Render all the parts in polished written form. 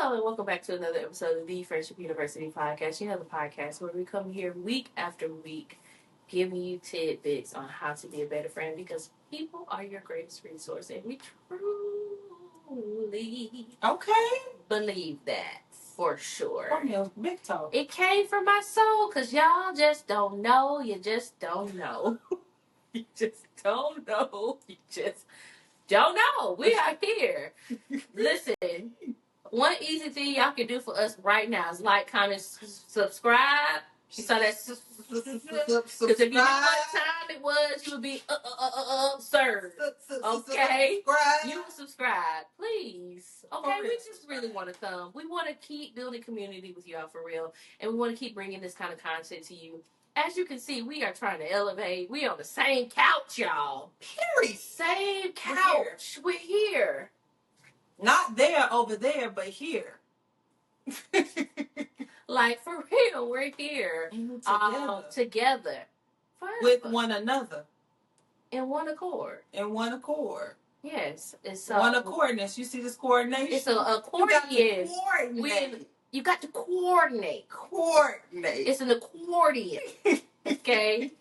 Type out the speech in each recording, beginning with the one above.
Hello and welcome back to another episode of the Friendship University podcast. You know, the podcast where we come here week after week giving you tidbits on how to be a better friend because people are your greatest resource and we truly believe that for sure. Big talk. It came from my soul because y'all just don't know. You just don't know. You just don't know. You just don't know. We are here. Listen. One easy thing y'all can do for us right now is like, comment, subscribe. So that's because if you knew what time it was, you would be served. Okay, you would subscribe, please. Okay, we just really want to come. We want to keep building community with y'all for real, and we want to keep bringing this kind of content to you. As you can see, we are trying to elevate. We on the same couch, y'all. Period. Same couch. We're here. Not there, over there, but here. Like, for real, we're here. Together. With one another. In one accord. Yes. It's one accordness. You see this coordination? It's a accordion. You got to coordinate. It's an accordion. Okay?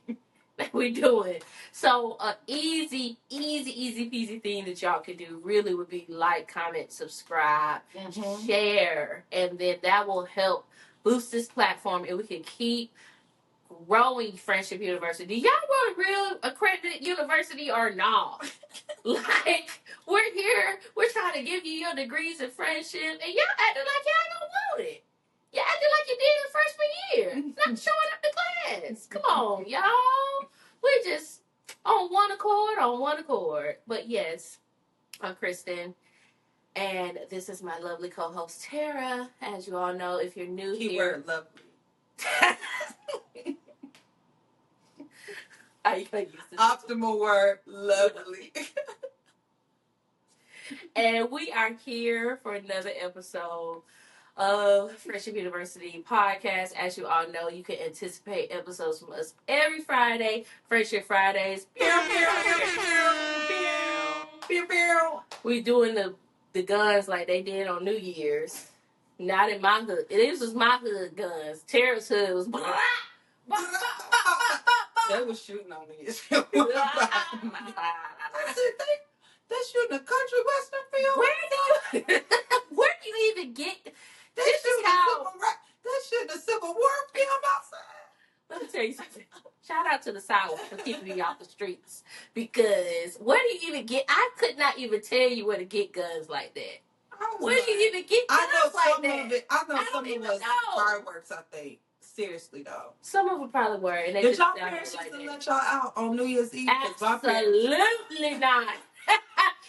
We do it. So easy peasy thing that y'all can do really would be like, comment, subscribe, share, and then that will help boost this platform and we can keep growing Friendship University. Y'all want a real accredited university or not? Like, we're here, we're trying to give you your degrees in friendship and y'all acting like y'all don't want it. Y'all acting like you did in freshman year. Not showing up to class. Come on, y'all. We're just on one accord. But yes, I'm Christan. And this is my lovely co-host, Tarrah. As you all know, if you're new Keyword here. Lovely. Optimal word, lovely. And we are here for another episode of Friendship University podcast. As you all know, you can anticipate episodes from us every Friday. Friendship Fridays. We doing the guns like they did on New Year's. Not in my hood. It was my hood guns. Tarrah's hood was. They was shooting on me. They shooting a country western film. Where do you even get? They shooting a Civil War film outside. Let me tell you something. Shout out to the South for keeping me off the streets. Because where do you even get? I could not even tell you where to get guns like that. Where do you even get guns like that? I know some of it was fireworks, I think. Seriously, though. Some of them probably were. And they did y'all parents used to let y'all out on New Year's Eve? Absolutely not.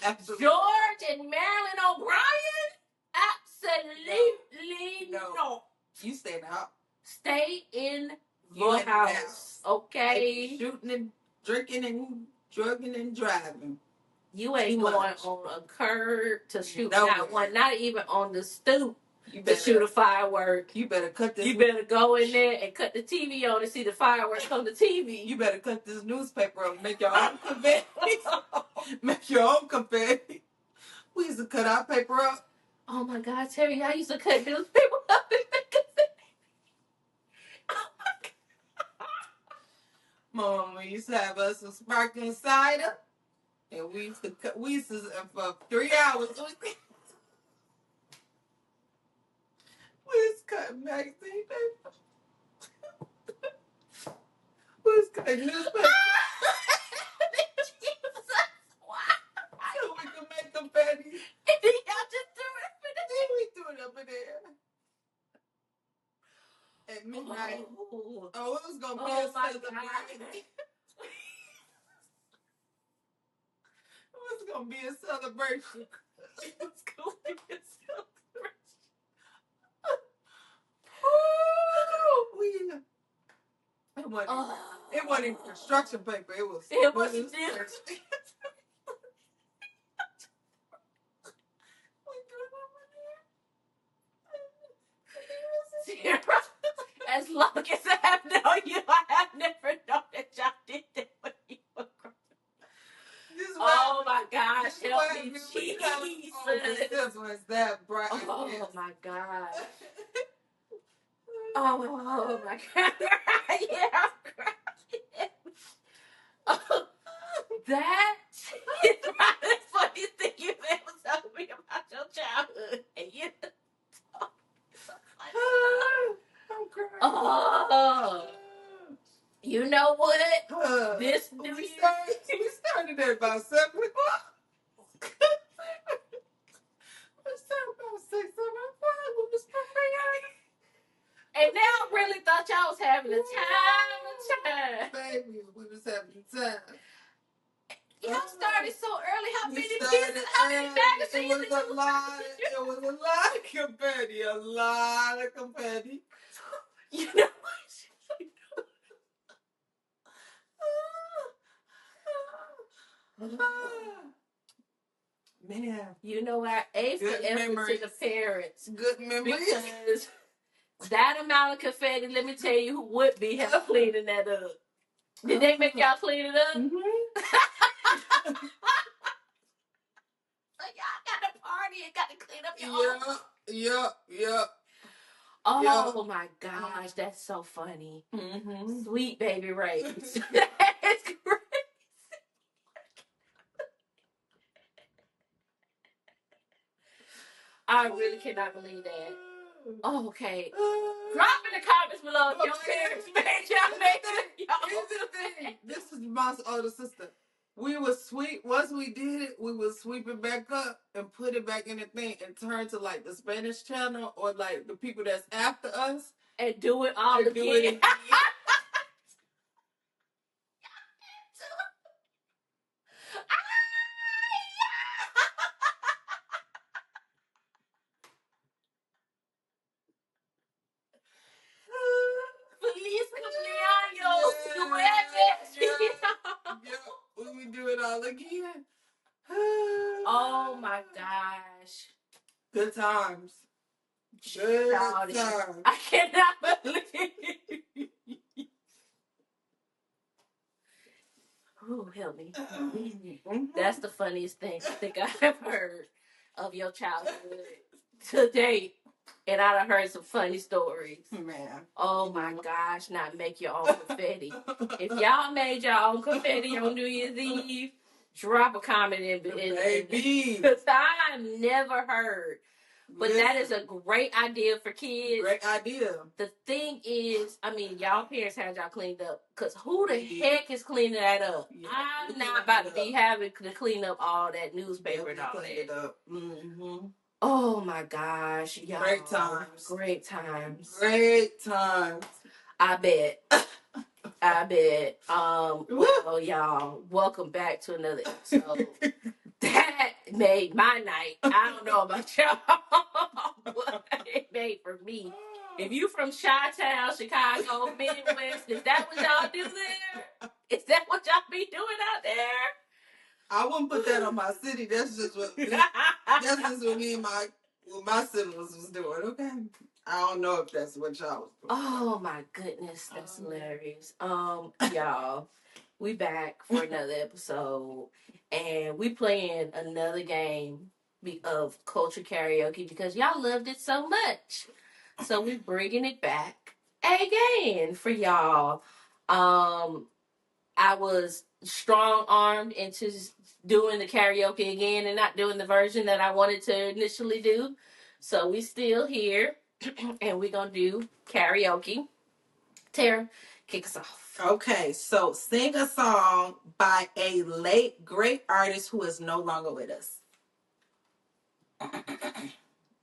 Absolutely. George and Marilyn O'Brien? Absolutely no. You stay out. Stay in your house. Okay? Shooting and drinking and drugging and driving. You ain't going on a curb to shoot not even on the stoop to shoot a firework. You better cut this. You better go in there and cut the TV on and see the fireworks on the TV. You better cut this newspaper up and make your own confetti. Make your own confetti. We used to cut our paper up. Oh my God, Terry, I used to cut newspaper up and make confetti. Oh my God. Mom, we used to have us some sparkling cider. And we used to for 3 hours. We was cutting magazine paper. We was cutting newspaper. So we could make confetti. And then y'all just threw it up in there. We threw it up in there. At midnight. Oh, it was going to be a celebration. It was going to be a celebration. It was going to be a celebration. It wasn't even construction paper. It was. As long as I have known you, I have never known that y'all did that when you were growing up. Oh my gosh, help me, Jesus. siblings that bright. Oh my God. Oh my God. Yeah. That is probably the funniest thing you've ever told me about your childhood. And you I'm crying. oh, you know what? This New we Year. we started at about 7 o'clock. We started about 6 o'clock. We was preparing. And now I really thought y'all was having a time. Baby, we was having time. Y'all started so early. How many magazines? It was a lot. It was a lot of confetti. A lot of confetti. You know what? Man. You know what? A for effort to the parents. Good memories. Because that amount of confetti, let me tell you who would be cleaning that up. Did they make y'all clean it up? Mm-hmm. So y'all got to party and got to clean up your own. Yeah. Oh my gosh, that's so funny. Mm-hmm. Sweet baby Ray. That's great. I really cannot believe that. Oh, okay. Drop in the comments below if your parents made y'all make it. Here's the thing. This is my older sister. We would sweep, once we did it, we would sweep it back up and put it back in the thing and turn to like the Spanish channel or like the people that's after us. And do it all again. Feliz cumpleaños, yeah, we would do it all again. Oh my gosh. Good times. Good times. I cannot believe. Ooh, help me. That's the funniest thing I think I've heard of your childhood to date. And I done heard some funny stories. Man. Oh my gosh, not make your own confetti. If y'all made your own confetti on New Year's Eve, drop a comment in because I've never heard. But that is a great idea for kids. Great idea. The thing is, I mean, y'all parents had y'all cleaned up. Because who the heck is cleaning that up? Yeah, I'm not about to be having to clean up all that newspaper and all that. Mm-hmm. Oh my gosh, y'all. Great times. Great times. Great times. I bet. Well, y'all, welcome back to another episode. That made my night. I don't know about y'all, but it made for me. If you from Chi-Town, Chicago, Midwest, is that what y'all do there? Is that what y'all be doing out there? I wouldn't put that on my city. That's just what me and my siblings was doing. Okay, I don't know if that's what y'all was doing. Oh my goodness, that's hilarious. Y'all, we back for another episode, and we playing another game of culture karaoke because y'all loved it so much. So we bringing it back again for y'all. I was strong armed into doing the karaoke again and not doing the version that I wanted to initially do. So we still here and we're gonna do karaoke. Tarrah, kick us off. Okay, so sing a song by a late great artist who is no longer with us.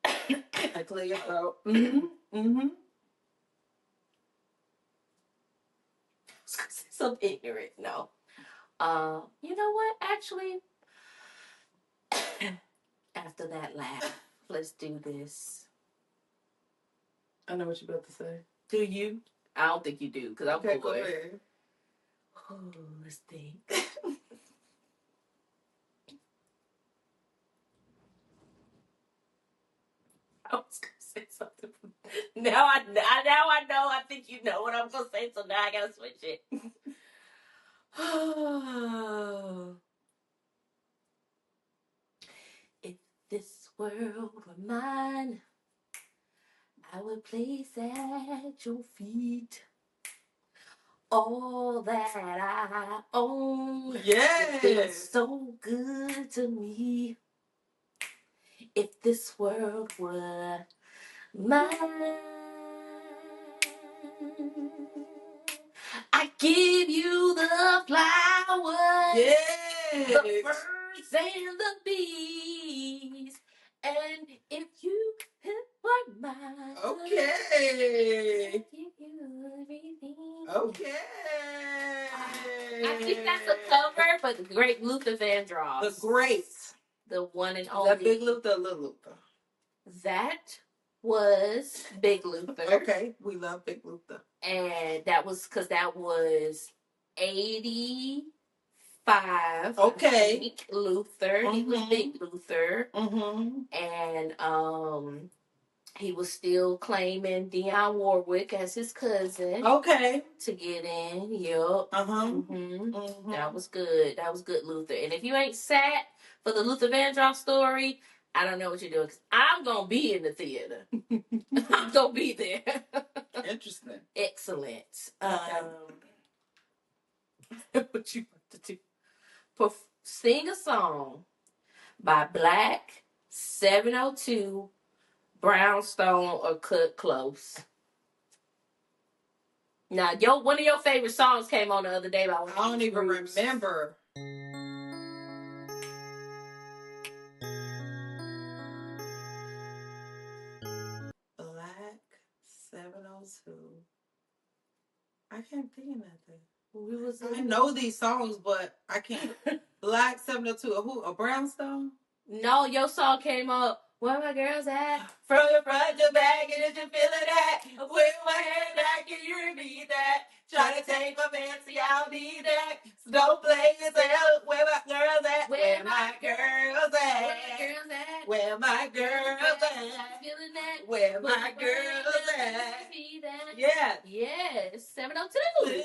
I clear your throat. So ignorant. No. You know what? Actually, after that laugh, let's do this. I know what you're about to say. Do you? I don't think you do, because I'm okay, go ahead. Oh, let's think. I was gonna say something. Now I know. I think you know what I'm gonna say, so now I gotta switch it. If this world were mine, I would place at your feet all that I own. Yes. It feels so good to me. If this world were mine, I give you the flowers, the birds and the bees, and if you were mine, okay, I give you everything. Okay. I think that's a cover, but the great Luther Vandross. The great. The one and Is only. that Big Luther or Little Luther? That was Big Luther. Okay, we love Big Luther. And that was because that was 85. Okay. Luther. Mm-hmm. He was Big Luther. Mm-hmm. And he was still claiming Dionne Warwick as his cousin. Okay. To get in. Yup. Mm-hmm. Mm-hmm. That was good. That was good, Luther. And if you ain't sat for the Luther Vandross story, I don't know what you're doing. Cause I'm going to be in the theater. I'm going to be there. Interesting. Excellent. Okay. What you want to do? Sing a song by Black, 702, Brownstone, or Cut Close. Now, one of your favorite songs came on the other day by one of I don't even groups. remember. Black 702. I can't think of nothing. I know these songs, but I can't. Black 702. Who? A Brownstone? No, your song came up. Where my girls at? From the front to back, and did you feel it at? With my hand back, can you repeat that? Try to take my fancy, I don't need that. So don't play yourself. Where my girls at? Where my girls at? Where my girls at? Feeling that? Where my girls at? Yeah. Yes. 702.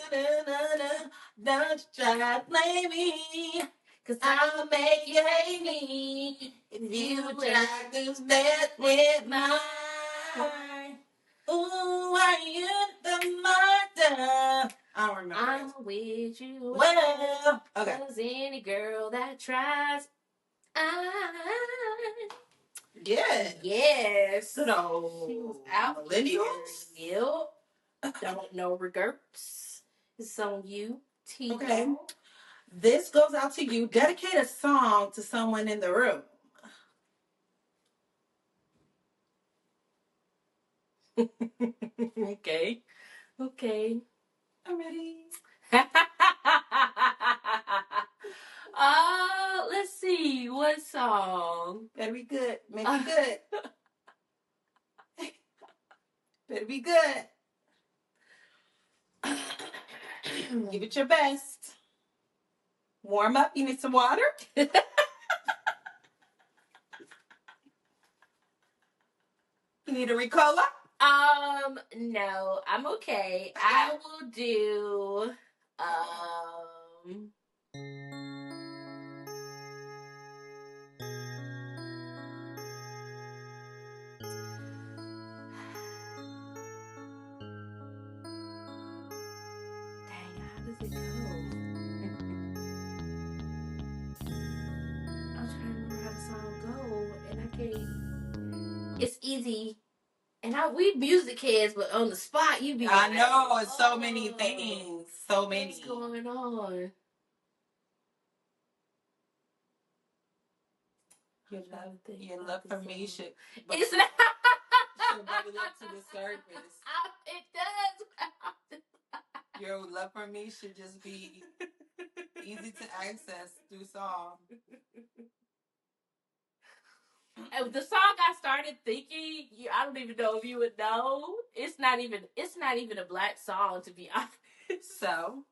Don't you try to play me. Cause I'll make you hate me if you try to mess with mine. Ooh, are you the murder? I don't remember. I'm with you. Well, okay. Cause any girl that tries, yes. Yes. So, she was out. Millennials? Yep. Don't know regrets. It's on you, T. Okay. This goes out to you. Dedicate a song to someone in the room. Okay. Okay. I'm ready. Let's see. What song? Better be good. Make it good. Better be good. Give it your best. Warm up. You need some water? You need a Ricola? No, I'm okay. I will do, dang, how does it go? I'm trying to remember how the song go, and I can't. It's easy. And we music heads, but on the spot, you be. I know, it's so many things. So many. What's going on? Your love for me should. It's not. Should bubble up to the surface. It does. Your love for me should just be easy to access through song. The song I started thinking, I don't even know if you would know. It's not even a Black song, to be honest. So.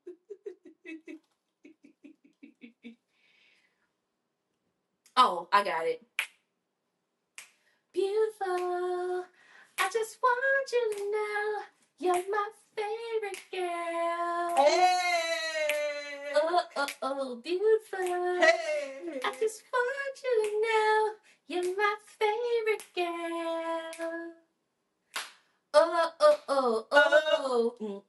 Oh, I got it. Beautiful. I just want you to know you're my favorite girl. Hey. Oh, beautiful. Hey. I just want you to know You're my favorite girl. Oh, oh, oh, oh,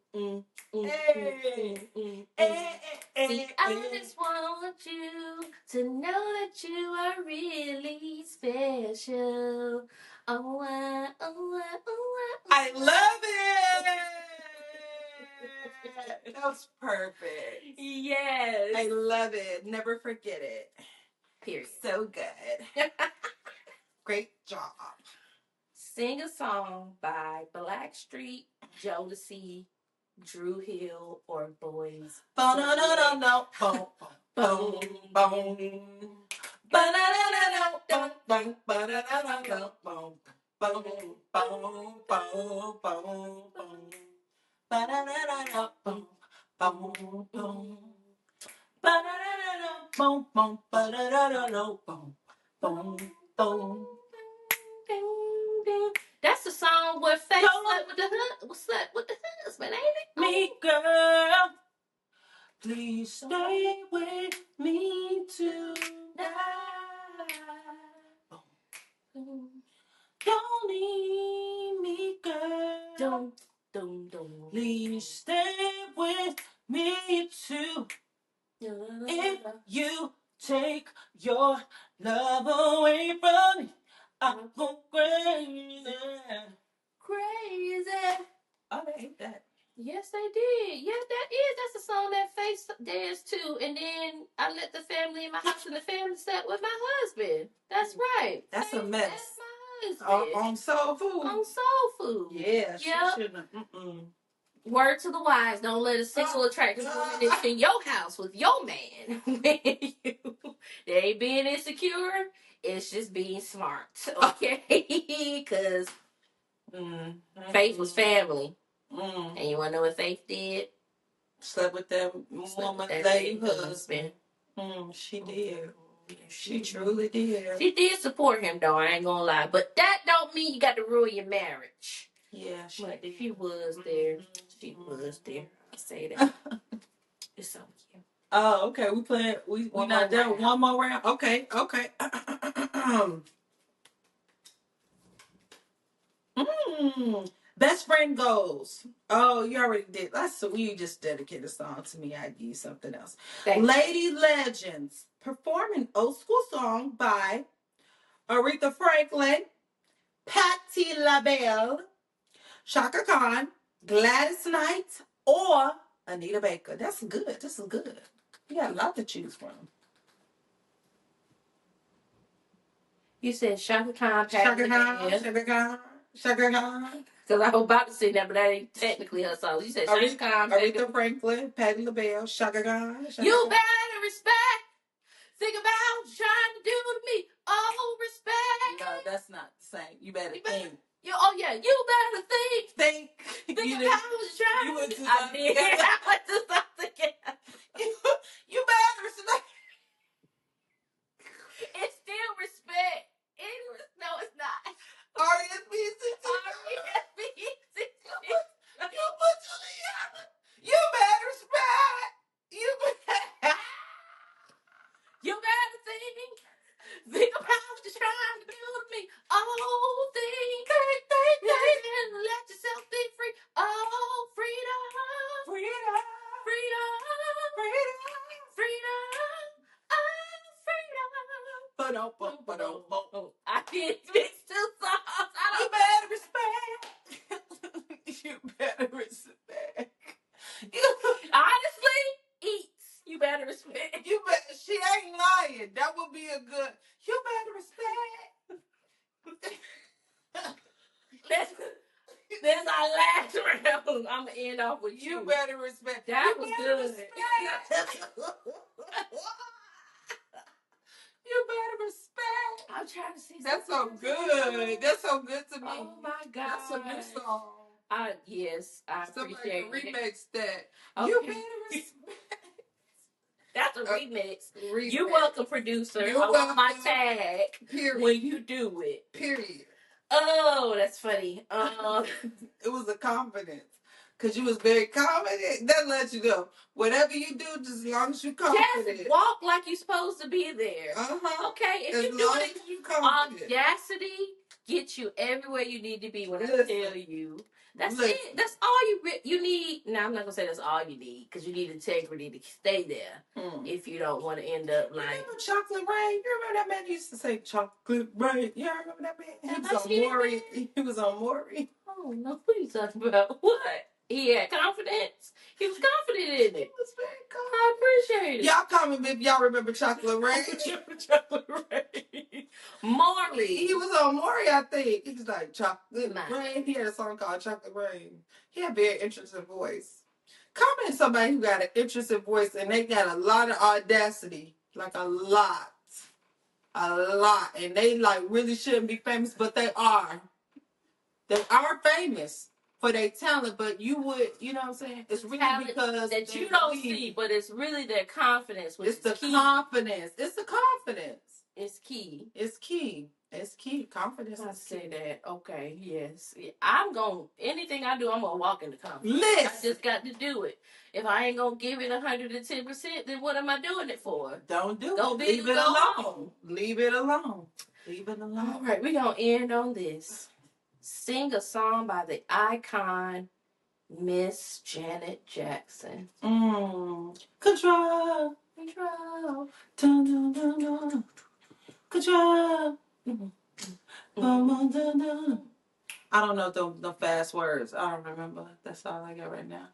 Hey. See, I just want you to know that you are really special. Oh, I love it. That was perfect. Yes. I love it. Never forget it. Period. So good. Great job. Sing a song by Blackstreet, Jodeci, Drew Hill, or Boys. No. Boom, boom, boom. That's the song where Faith slept with the husband, ain't it? Me, girl, please stay with me tonight. Don't leave me, girl. Don't. Please stay with me too. If you take your love away from me, I'll go crazy. Crazy. Oh, they hate that. Yes, they did. Yes, that's the song that Faith danced to. And then I let the family in my house and the family sat with my husband. That's right. That's Faith, a mess. that's my husband. On soul food. On soul food. Yeah, she shouldn't have. Word to the wise, don't let a sexual attractive woman into your house with your man. They ain't being insecure. It's just being smart. Okay? Because Faith was family. And you want to know what Faith did? Slept with that woman's lady husband. She did. She truly did. She did support him, though. I ain't gonna lie. But that don't mean you got to ruin your marriage. Yeah, she but did. She was there. She was there. I say that. It's so cute. Oh, okay. We not done. One more round. Okay. Best friend goals. Oh, you already did. That's so you just dedicated a song to me. I give you something else. Lady Legends perform an old school song by Aretha Franklin, Patti LaBelle, Shaka Khan, Gladys Knight, or Anita Baker. That's good. This is good. You got a lot to choose from. You said Shaka Khan, Shaka Khan. Because I was about to say that, but that ain't technically her song. You said Shaka Khan, Aretha Franklin, Patti LaBelle, Shaka Khan. You better respect. Think about what you're trying to do to me. Oh, respect. No, that's not the same. You better think. You better think. Think about what you're trying to do. I did. I went to something else. You better respect. It's still respect. No, it's not. R-E-S-P-E-C-T. You better respect. You better think. Think about what you're trying to do to me. Oh, think. Let yourself be free. Oh, freedom. Freedom. I did mix two songs. You better respect. You better respect. Honestly, eats. You better respect. She ain't lying. That would be a good. You better respect. This our last round. I'm gonna end off with you. You better respect. That was good. You better respect. I'm trying to see. That's so good. That's so good to me. Oh my God. That's a new song. Yes, I appreciate it. Remix that. Okay. You better respect. That's a remix. You're welcome, producer. I want my tag. Period. When you do it. Period. Oh, that's funny. It was a confidence. because you was very confident. That lets you know whatever you do, just as long as you confident. Just walk like you're supposed to be there. Okay, if you do it, audacity get you everywhere you need to be. When I tell you, that's it. That's all you need. Now I'm not gonna say that's all you need because you need integrity to stay there. If you don't want to end up like Chocolate Rain. You remember that man used to say Chocolate Rain? You remember that man? He was on Maury. He was on Maury. Oh no, what are you talking about? What? He had confidence. He was confident in it. He was very confident. I appreciate it. Y'all comment if y'all remember Chocolate Rain. Chocolate Rain. Marley. He was on Maury, I think. He was like Chocolate Rain. He had a song called Chocolate Rain. He had a very interesting voice. Comment somebody who got an interesting voice and they got a lot of audacity. Like a lot. And they like really shouldn't be famous, but they are. They are famous for their talent, but you know what I'm saying? It's really talent because that you don't see, but it's really their confidence. It's the confidence. It's the confidence. It's key. It's key. It's key. Confidence. I say that. Okay. Yes. I'm gonna anything I do, I'm gonna walk in the confidence. Listen. I just got to do it. If I ain't gonna give it 110%, then what am I doing it for? Don't do it. Leave it alone. Leave it alone. Leave it alone. All right, we're gonna end on this. Sing a song by the icon Miss Janet Jackson. Control. Dun, dun, dun, dun. Control. I don't know the fast words. I don't remember. That's all I got right now.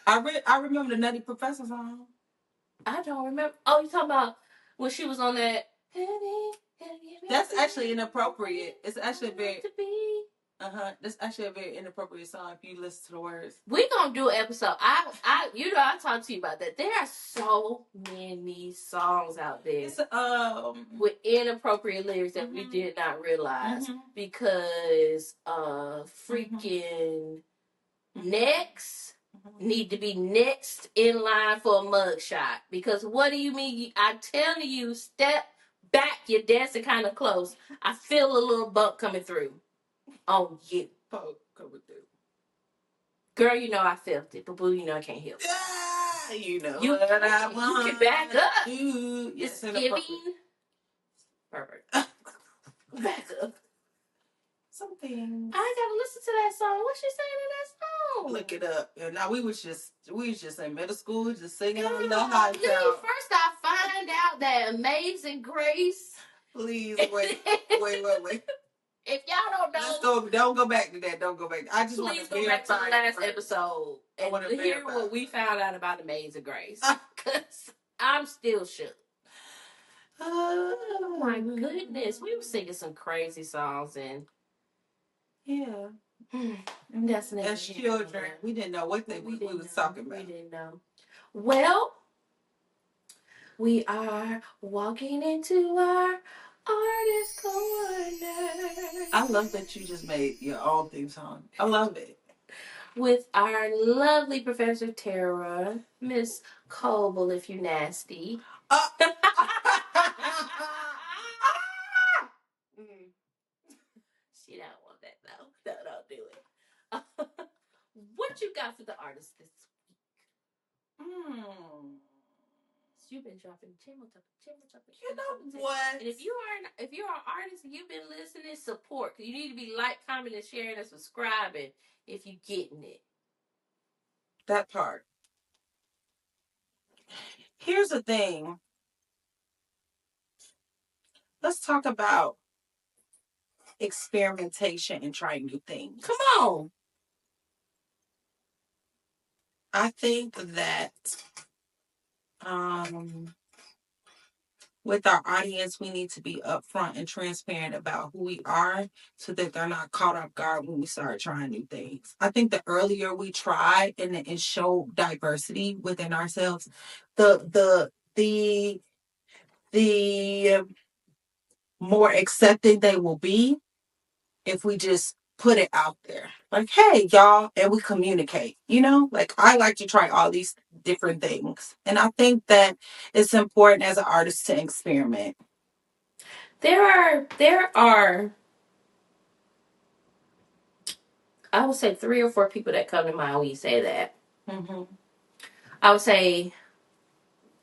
I remember the Nutty Professor song. I don't remember. Oh, you talking about when she was on that? That's actually inappropriate. It's actually very. That's actually a very inappropriate song if you listen to the words. We're gonna do an episode. I talked to you about that. There are so many songs out there with inappropriate lyrics that we did not realize because freaking next need to be next in line for a mugshot. Because what do you mean? I'm telling you, step back. You're dancing kind of close. I feel a little bump coming through. Oh, you. Girl, you know I felt it, but boo, you know I can't help it. You know you what I want. You can back up. Yes, it's giving. Perfect. Back up. Something. I gotta listen to that song. What's she saying in that song? Look it up. Now we was just in middle school, just singing on the high town. First I find out that Amazing Grace. Please wait. If y'all don't know, don't go back to that. Don't go back. I just want to go back to the last episode and hear what we found out about Amazing Grace. Because I'm still shook. Oh my goodness, we were singing some crazy songs and that's as children, we didn't know what we was talking about. We didn't know. Well, we are walking into our artist corner. I love that you just made your own theme song. I love it. With our lovely Professor Tarrah, Miss Coble, if you nasty. She don't want that though. No, don't do it. What you got for the artist this week? You've been dropping chimble. You know what? And if you're an artist and you've been listening, support. You need to be like, commenting, sharing, and subscribing if you're getting it. That part. Here's the thing. Let's talk about experimentation and trying new things. Come on. I think that with our audience, we need to be upfront and transparent about who we are so that they're not caught off guard when we start trying new things. I think the earlier we try and show diversity within ourselves, the more accepting they will be if we just put it out there. Like, hey, y'all, and we communicate, like I like to try all these different things. And I think that it's important as an artist to experiment. There are I would say 3 or 4 people that come to mind when you say that. I would say,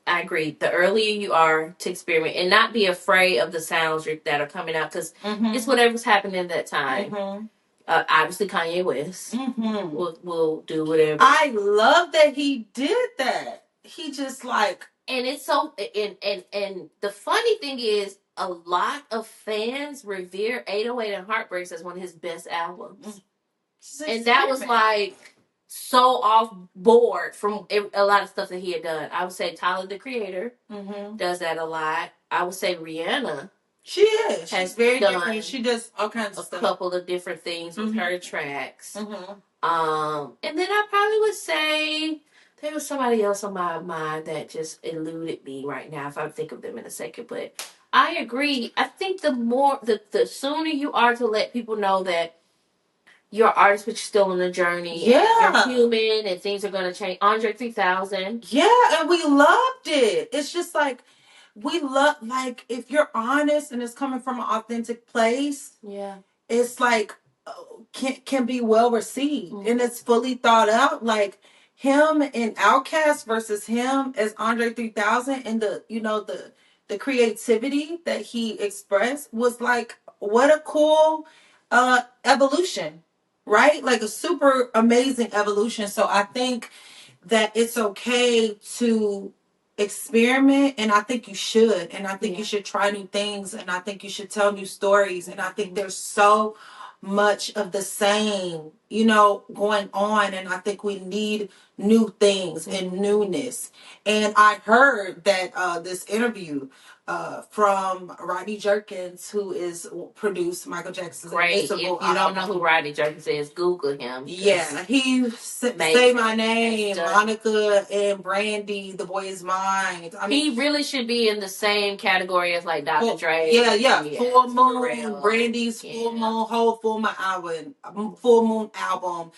I agree. The earlier you are to experiment and not be afraid of the sounds that are coming out, because it's whatever's happening at that time. Obviously, Kanye West will do whatever. I love that he did that. He just like, and it's so, and the funny thing is, a lot of fans revere 808 and Heartbreaks as one of his best albums. And that was like so off board from a lot of stuff that he had done. I would say Tyler, the Creator, does that a lot. I would say Rihanna. She is. She's very different. She does all kinds of stuff. A couple of different things with her tracks. And then I probably would say there was somebody else on my mind that just eluded me right now, if I think of them in a second. But I agree. I think the sooner you are to let people know that you're an artist, but you're still on the journey. Yeah. And you're human and things are going to change. Andre 3000. Yeah, and we loved it. It's just like, we love, like, if you're honest and it's coming from an authentic place, it's like, can be well received. And it's fully thought out. Like, him and Outkast versus him as Andre 3000, and the creativity that he expressed was like, what a cool evolution, right? Like a super amazing evolution. So I think that it's okay to experiment, and I think you should, and I think you should try new things, and I think you should tell new stories, and I think there's so much of the same, going on, and I think we need new things and newness. And I heard that this interview from Rodney Jerkins, who is produced Michael Jackson's Great. If you don't know who Rodney Jerkins is, Google him. Yeah, he Say My Name, Monica and Brandy, The Boy Is Mine. I mean, he really should be in the same category as like Dr. Dre. Yeah. Full Moon, Brandy's Full Moon, whole Full Moon album.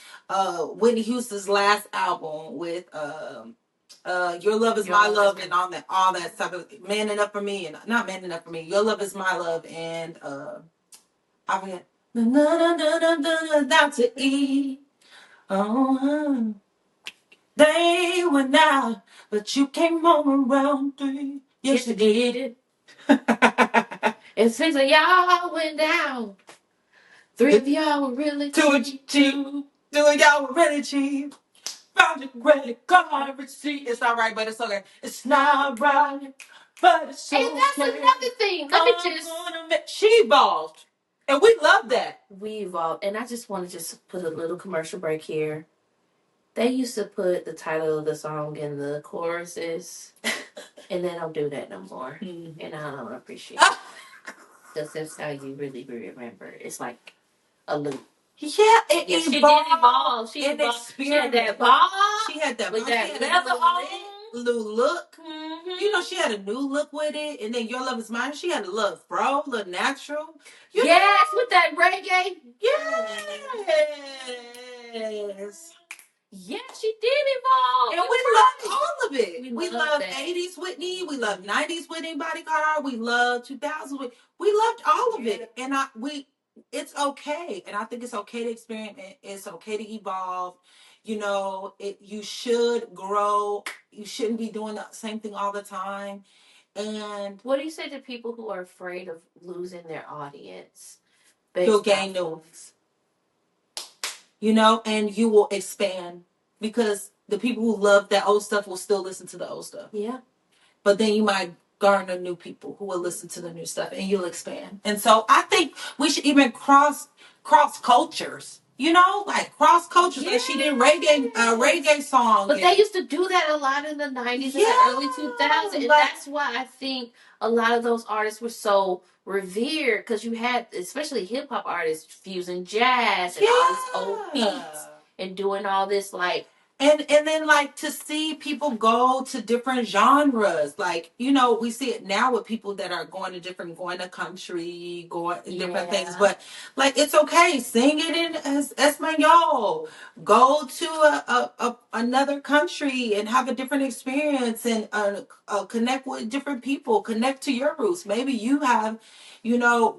Whitney Houston's last album with Your Love Is My Love, and all that stuff. Man Enough for Me, and not Man Enough for Me. Your Love Is My Love, and I forget. Down to E. Oh, they went out, but you came home around 3. Yes, you did. And since y'all went down, 3 of y'all were really cheap. 2 of y'all were really cheap. Found your credit card receipt. It's not right, but it's okay. It's not right, but it's okay. And that's another thing. She evolved. And we love that. We evolved. And I just want to just put a little commercial break here. They used to put the title of the song in the choruses. And they don't do that no more. And I don't appreciate it. Because that's how you really remember. It's like a loop. Yeah, she did evolve. She had that ball. She had that with ball. that leather on. Little look. She had a new look with it. And then Your Love Is Mine, she had a little fro, a little natural. Yes, with that reggae. Yes. Yeah, she did evolve. And we loved all of it. We loved 80s Whitney. We loved 90s Whitney Bodyguard. We loved 2000s Whitney. We loved all of it. And it's okay. And I think it's okay to experiment. It's okay to evolve. You should grow. You shouldn't be doing the same thing all the time. And what do you say to people who are afraid of losing their audience? You'll gain new ones. And you will expand, because the people who love that old stuff will still listen to the old stuff. Yeah. But then you might garner new people who will listen to the new stuff, and you'll expand. And so I think we should even cross cultures. Like cross cultures. Like she did reggae songs. But they used to do that a lot in the 90s and the early 2000s. And that's why I think a lot of those artists were so revered, because you had, especially hip hop artists, fusing jazz and all these old beats and doing all this and then to see people go to different genres, we see it now with people that are going to country, going different things, but it's okay, sing it in Espanol, go to another country and have a different experience, and connect with different people, connect to your roots. Maybe you have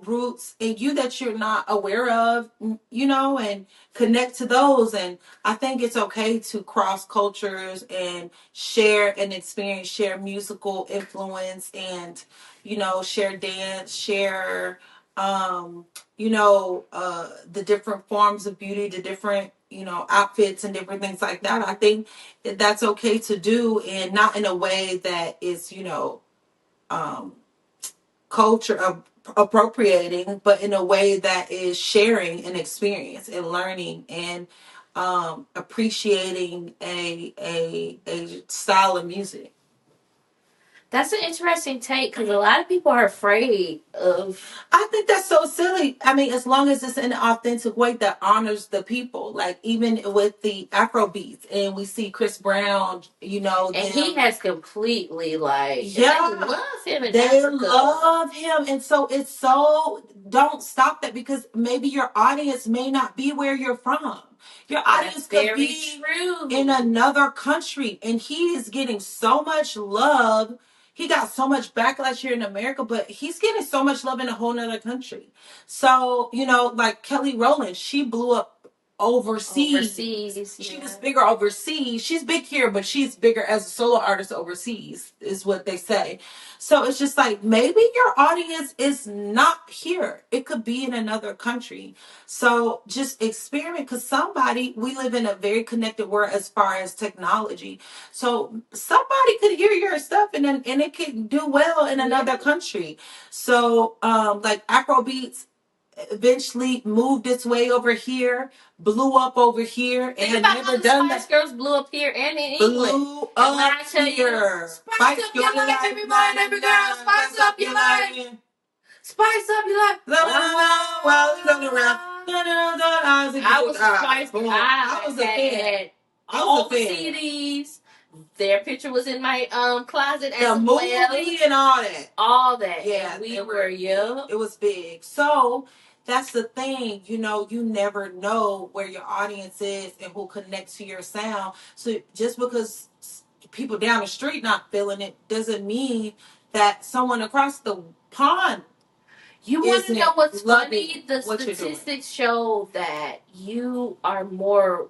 roots in you that you're not aware of, and connect to those. And I think it's okay to cross cultures and share an experience, share musical influence, and, share dance, share, the different forms of beauty, the different, outfits and different things like that. I think that's okay to do, and not in a way that is, um, culture appropriating, but in a way that is sharing an experience and learning and appreciating a style of music. That's an interesting take, because a lot of people are afraid of. I think that's so silly. I mean, as long as it's in an authentic way that honors the people, like even with the Afro beats, and we see Chris Brown, and he has completely yeah, they love him in they Africa. love him, and so it's so, don't stop that, because maybe your audience may not be where you're from. Your audience could be in another country, and he is getting so much love. He got so much backlash here in America, but he's getting so much love in a whole nother country. So, like Kelly Rowland, she blew up overseas. She was bigger overseas. She's big here, but she's bigger as a solo artist overseas, is what they say. So it's just like, maybe your audience is not here. It could be in another country. So just experiment, because we live in a very connected world as far as technology. So somebody could hear your stuff, and it could do well in another country. So like Afrobeats eventually moved its way over here, blew up over here, and had never done that. Spice Girls blew up here and in England. Blew up here. Spice up your life, every man, every girl. Spice up your life. Spice up your life. While we come around. I was Spice Girl. I was a fan. All the CDs. Their picture was in my closet as well. The movie and all that. All that. Yeah, and we were young. It was big. So that's the thing, you never know where your audience is and who connects to your sound. So just because people down the street not feeling it doesn't mean that someone across the pond. You want to know what's funny? The statistics show that you are more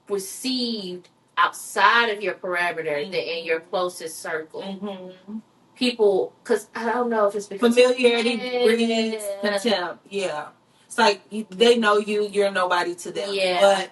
received outside of your perimeter than in your closest circle. Mm-hmm. People, because I don't know if it's because familiarity breeds contempt. Yeah, it's like they know you're nobody to them. Yeah, but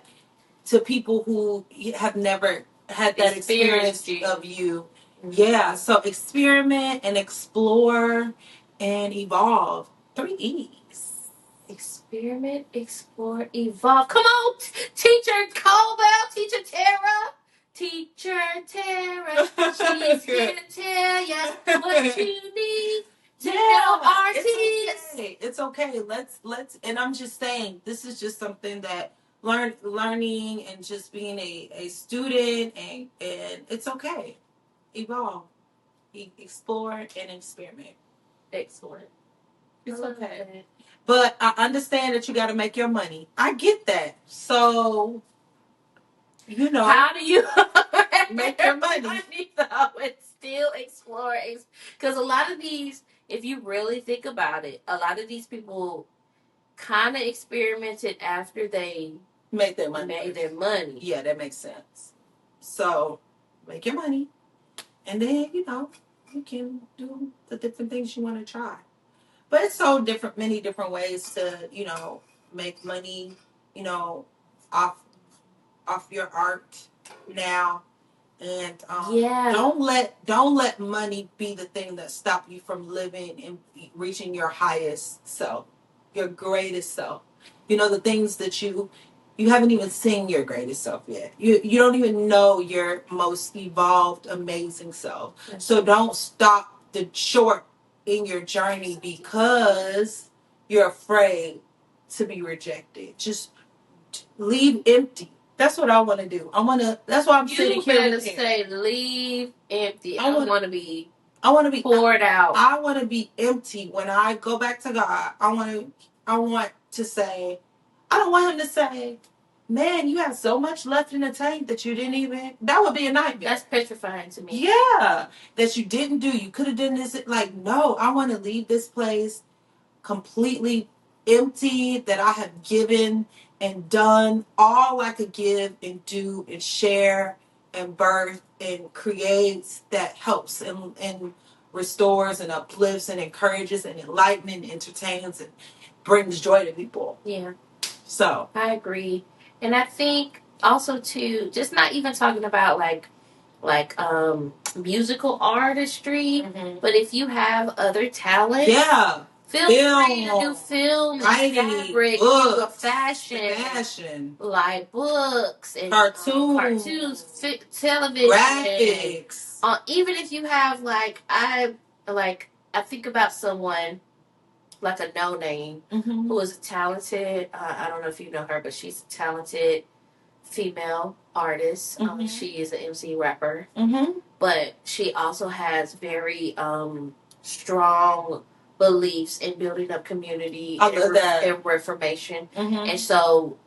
to people who have never had that experience of you, mm-hmm. Yeah. So experiment and explore and evolve. 3 E's. Experiment, explore, evolve. Come on, Teacher Colbell, Teacher Tarrah. Teacher Tarrah, she's here to tell you what you need to know artists. It's okay. Let's, and I'm just saying, this is just something that learning and just being a student, and it's okay. Evolve, explore, and experiment. Excellent. It's okay. But I understand that you got to make your money. I get that. So, how do you make your money? And still explore. Because a lot of these, if you really think about it, a lot of these people kind of experimented after they made their money. Yeah, that makes sense. So, make your money. And then, you can do the different things you want to try. But it's so different, many different ways to, make money, off your art now. And don't let money be the thing that stop you from living and reaching your highest self, your greatest self. The things that you haven't even seen your greatest self yet. You don't even know your most evolved, amazing self. Yes. So don't stop the short in your journey because you're afraid to be rejected. Just leave empty. That's what I want to do. That's why I'm sitting here. You better say leave empty. I want to be poured out. I want to be empty when I go back to God. I want to say, I don't want him to say, man, you have so much left in the tank that you didn't even. That would be a nightmare. That's petrifying to me. Yeah, that you didn't do. You could have done this. Like, no, I want to leave this place completely empty, that I have given and done all I could give and do and share and birth and creates, that helps and restores and uplifts and encourages and enlightens and entertains and brings joy to people. Yeah. So I agree. And I think also too, just not even talking about like musical artistry, but if you have other talents, feel free to do film, writing, fabric, books, fashion, like books and cartoons, television, graphics. Even if you have I think about someone like a no name who is a talented. I don't know if you know her, but she's a talented female artist. She is an MC rapper, but she also has very strong beliefs in building up community and reformation. And so,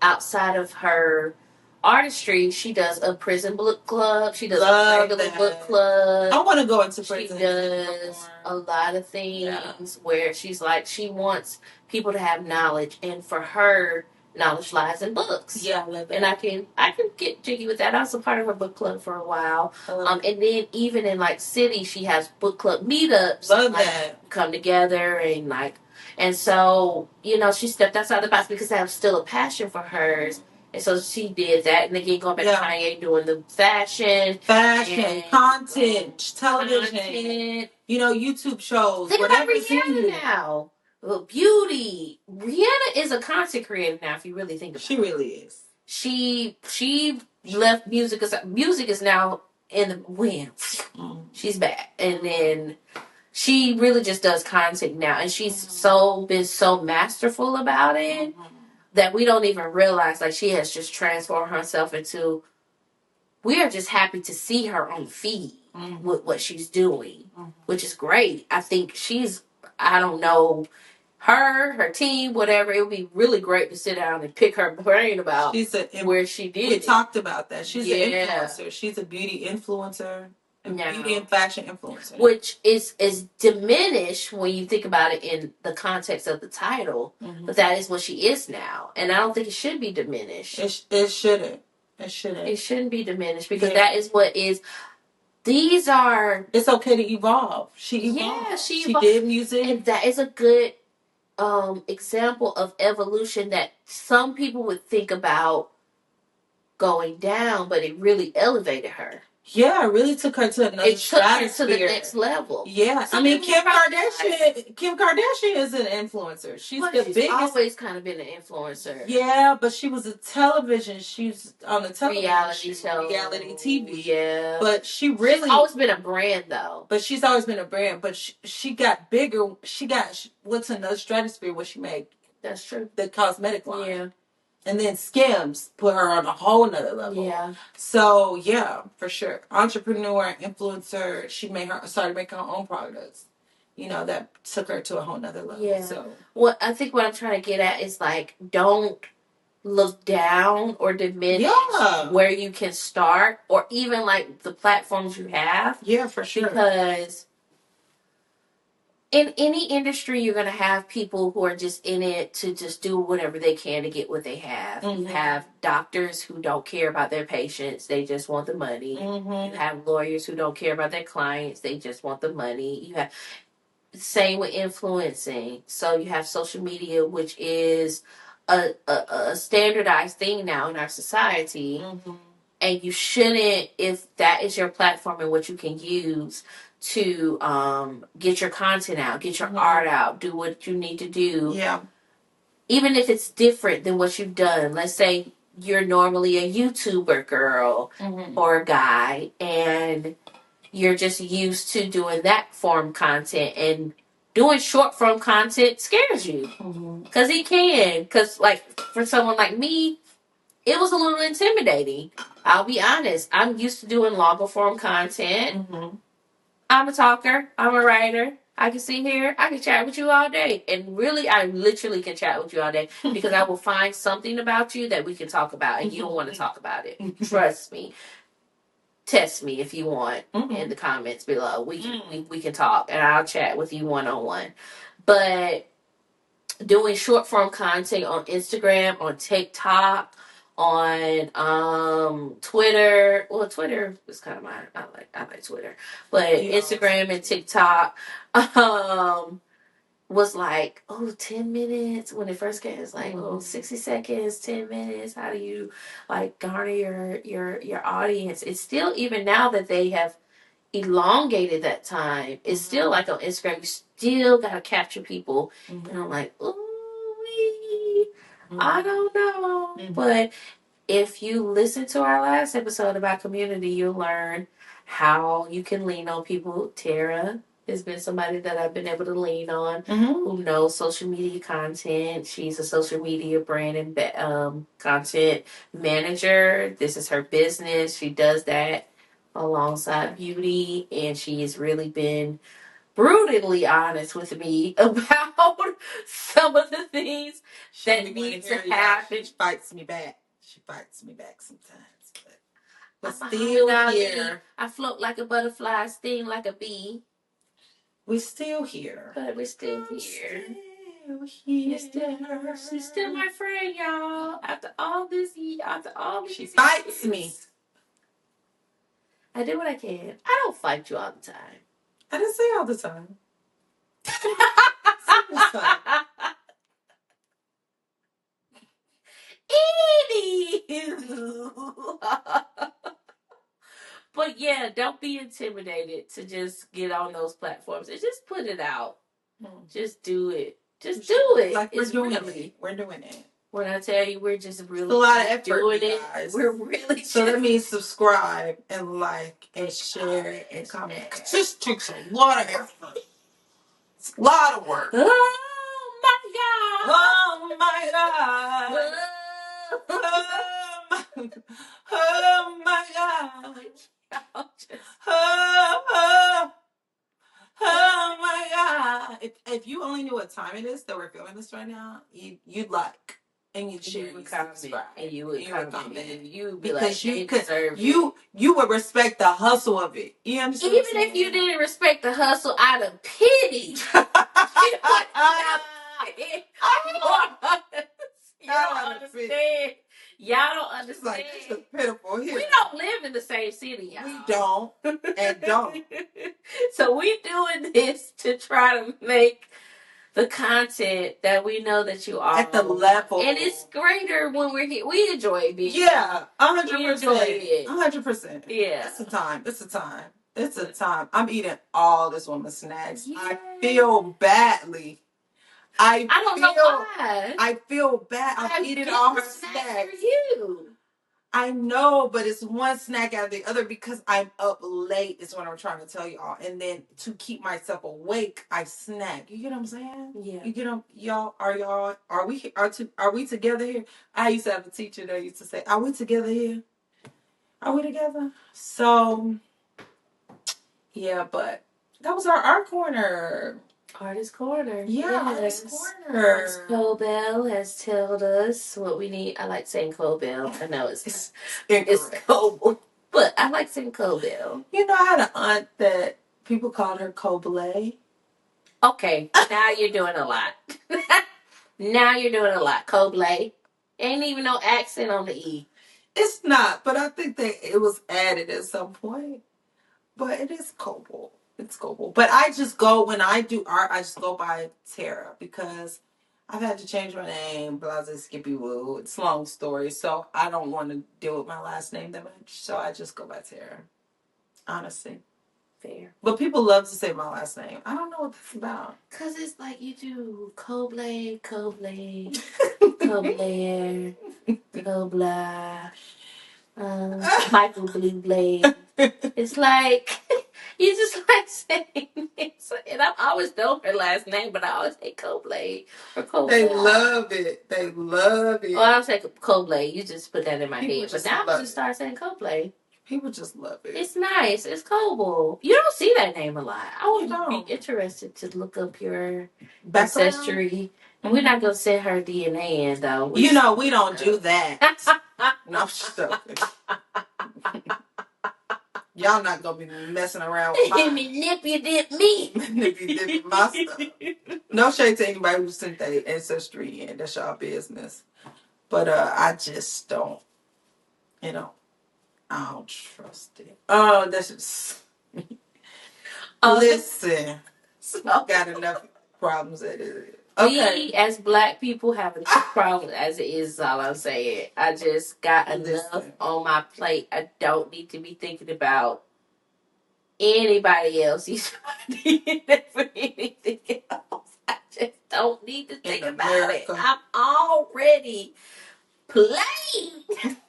outside of her artistry, she does a prison book club. She does a regular book club. I want to go into prison. She does a lot of things where she's like, she wants people to have knowledge, and for her, knowledge lies in books. Yeah, I love that. And I can get jiggy with that. I was a part of her book club for a while. And then even in like city, she has book club meetups. Love that. Come together and so, she stepped outside the box because that was still a passion for hers. And so she did that. And again, going back to Kanye doing the fashion, content, television, YouTube shows. Think about Rihanna now. Beauty. Rihanna is a content creator now, if you really think about it. She really is. She left music. Music is now in the wind. She's back. And then she really just does content now. And she's been so masterful about it that we don't even realize, like, she has just transformed herself into, we are just happy to see her on feed with what she's doing, which is great. I think I don't know, her team, whatever, it would be really great to sit down and pick her brain about where she did. We talked about that. She's an influencer. She's a beauty influencer. Beauty and fashion influencer. Which is diminished when you think about it in the context of the title. But that is what she is now. And I don't think it should be diminished. It shouldn't. It shouldn't. It shouldn't be diminished because that is what is. These are. It's okay to evolve. She evolved. Yeah, she did music. And that is a good example of evolution that some people would think about going down, but it really elevated her. Yeah, it really took her to another stratosphere. To the next level. Yeah, I mean, Kim Kardashian is an influencer. She's biggest. Always kind of been an influencer. Yeah, but she was a television. She's on the television reality TV. Yeah, but she's always been a brand, though. But she's always been a brand. But she got bigger. She got what's another stratosphere? What she made? That's true. The cosmetic line. Yeah. And then Skims put her on a whole nother level. Yeah. So yeah, for sure. Entrepreneur, influencer. She started making her own products. That took her to a whole nother level. Yeah. So I think what I'm trying to get at is like, don't look down or diminish where you can start, or even like the platforms you have. Yeah, for sure. Because in any industry, you're going to have people who are just in it to just do whatever they can to get what they have. You have doctors who don't care about their patients. They just want the money. You have lawyers who don't care about their clients. They just want the money. You have same with influencing. So you have social media, which is a standardized thing now in our society. And you shouldn't, if that is your platform and what you can use to get your content out, get your art out, do what you need to do. Yeah. Even if it's different than what you've done. Let's say you're normally a YouTuber girl or a guy, and you're just used to doing that form content, and doing short form content scares you. Because it can. Because, like, for someone like me, it was a little intimidating. I'll be honest. I'm used to doing longer form content. I'm a talker. I'm a writer. I can sit here. I can chat with you all day. And really, I literally can chat with you all day because I will find something about you that we can talk about, and you don't want to talk about it. Trust me. Test me if you want in the comments below. We can talk, and I'll chat with you one-on-one. But doing short form content on Instagram, on TikTok, on Twitter. Well, Twitter is kind of mine. I like Twitter, but Instagram and TikTok was like 10 minutes when it first came. It's like 60 seconds, 10 minutes. How do you like garner your audience? It's still, even now that they have elongated that time, it's still like on Instagram, you still gotta capture people. And I'm like, ooh, I don't know. But if you listen to our last episode about community, you'll learn how you can lean on people. Tarrah has been somebody that I've been able to lean on, who knows social media content. She's a social media brand and content manager. This is her business. She does that alongside beauty, and she has really been brutally honest with me about some of the things that need to happen. She fights me back. Sometimes. But I'm still here. I float like a butterfly, sting like a bee. We're still here. But we're still here. She's still my friend, y'all. After all these she fights years. me. I do what I can. I don't fight you all the time. I didn't say all the time. But yeah, don't be intimidated to just get on those platforms and just put it out. Just do it. Just do it. Like we're doing it. We're doing it. When I tell you, we're just really it's a lot of effort, doing you it. guys. We're really so that means subscribe and like and share and comment. It just takes a lot of effort. It's a lot of work. Oh my God! Oh my God! Oh my God! Oh my God! If you only knew what time it is that we're filming this right now, you'd like and you'd share, you would comment, and you would comment, and you would be because like, you would respect the hustle of it. You understand? Even if you didn't respect the hustle out of pity, Y'all understand. Like, this is pitiful here. We don't live in the same city, y'all. We don't and don't. So we doing this to try to make the content that we know that you are at the level, and it's greater when we're here. We enjoy being 100%. 100%. Yeah, it's a time. It's a time. I'm eating all this woman's snacks. Yeah. I feel badly. I don't know why. I feel bad. I'm eating all her snacks for you. I know, but it's one snack after the other because I'm up late is what I'm trying to tell y'all. And then to keep myself awake, I snack. You get what I'm saying? Yeah. You get them, y'all? Are we together here? I used to have a teacher that used to say, "Are we together here? Are we together?" So, yeah, but that was our art corner. Artist Corner. Yeah, Artist Corner. Ms. Cobell has told us what we need. I like saying Cobell. I know it's Cobell, but I like saying Cobell. You know, I had an aunt that people called her Cobble. Okay, now you're doing a lot. Cobble. Ain't even no accent on the E. It's not, but I think that it was added at some point. But it is Cobble. It's Cobble. But I just go, when I do art, I just go by Tarrah because I've had to change my name, Blase Skippy Woo. It's a long story, so I don't want to deal with my last name that much. So I just go by Tarrah. Honestly. Fair. But people love to say my last name. I don't know what that's about. Because it's like you do Cobble, Cobble, Michael Blue Blade. It's like you just like saying it. And I've always known her last name, but I always say Coblade or Coblade. They love it. Well, I don't say Coblade. You just put that in my head. But now I just start saying Coblade. People just love it. It's nice. It's Coble. You don't see that name a lot. I would be interested to look up your ancestry. And we're not going to send her DNA in, though. We don't do that. No, I'm just joking. Y'all not gonna be messing around with my manipulate me. manipulate my stuff. No shade to anybody who sent their ancestry in. That's y'all business. But I just don't, you know, I don't trust it. Oh, that's just listen. I've got enough problems as it is. Okay. We as black people have enough problems as it is all I'm saying. I just got enough on my plate. I don't need to be thinking about anybody else. You for anything else. I just don't need to think about it. I'm already playing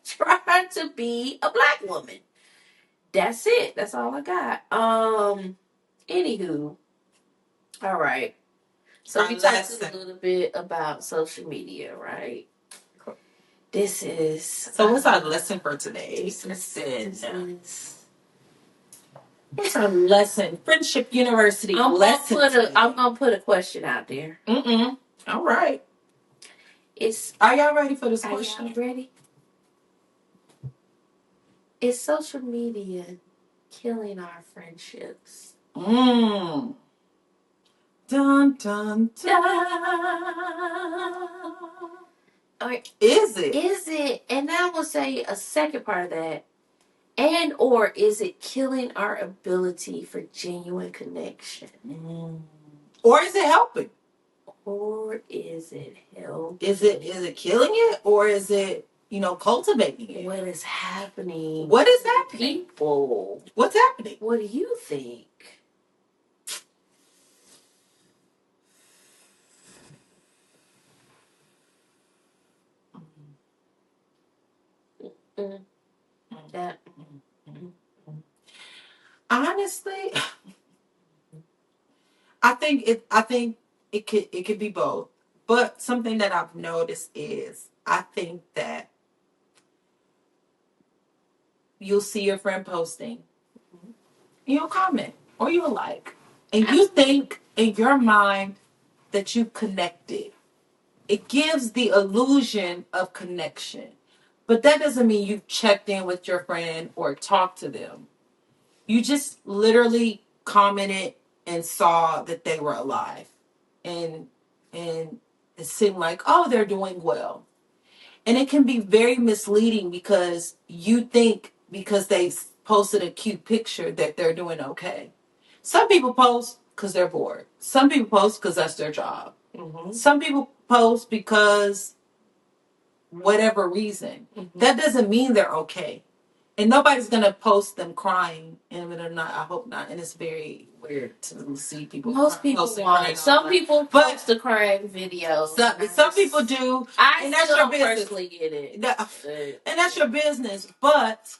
trying to be a black woman. That's it. That's all I got. Anywho. All right. So we talked a little bit about social media, right? This is so. What's our lesson for today? What's our lesson? Friendship University lesson. I'm gonna put a question out there. All right. Are y'all ready for this question? Are y'all ready? Is social media killing our friendships? Dun dun dun. Is it? Is it? And I will say a second part of that. And or is it killing our ability for genuine connection? Or is it helping? Or is it helping? Is it killing it, or is it, cultivating it? What is happening? What is happening? People. What's happening? What do you think? That. Honestly, I think it could be both. But something that I've noticed is I think that you'll see your friend posting, you'll comment or you'll like, and you think in your mind that you connected. It gives the illusion of connection, but that doesn't mean you've checked in with your friend or talked to them. You just literally commented and saw that they were alive, and it seemed like, oh, they're doing well. And it can be very misleading because you think because they posted a cute picture that they're doing okay. Some people post because they're bored. Some people post because that's their job. Some people post because whatever reason. That doesn't mean they're okay. And nobody's going to post them crying. And they're not, I hope not. And it's very weird to see people. Most people won't. Some people post the crying videos. Some people do. And that's your business. Personally get it. And that's your business. But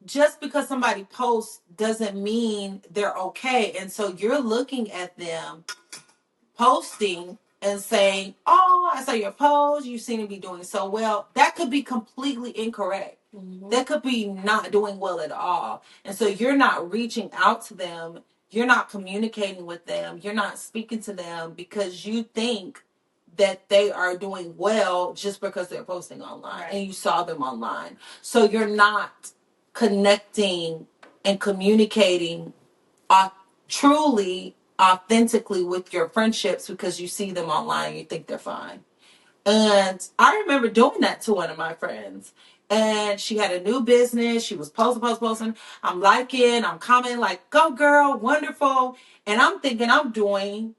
just because somebody posts doesn't mean they're okay. And so you're looking at them posting and saying, oh, I saw your post, you seem to be doing so well. That could be completely incorrect. That could be not doing well at all. And so you're not reaching out to them, you're not communicating with them, you're not speaking to them because you think that they are doing well just because they're posting online and you saw them online. So you're not connecting and communicating truly authentically with your friendships because you see them online and you think they're fine. And I remember doing that to one of my friends. And she had a new business. She was posting. I'm liking, I'm commenting like, go girl, wonderful. And I'm thinking I'm doing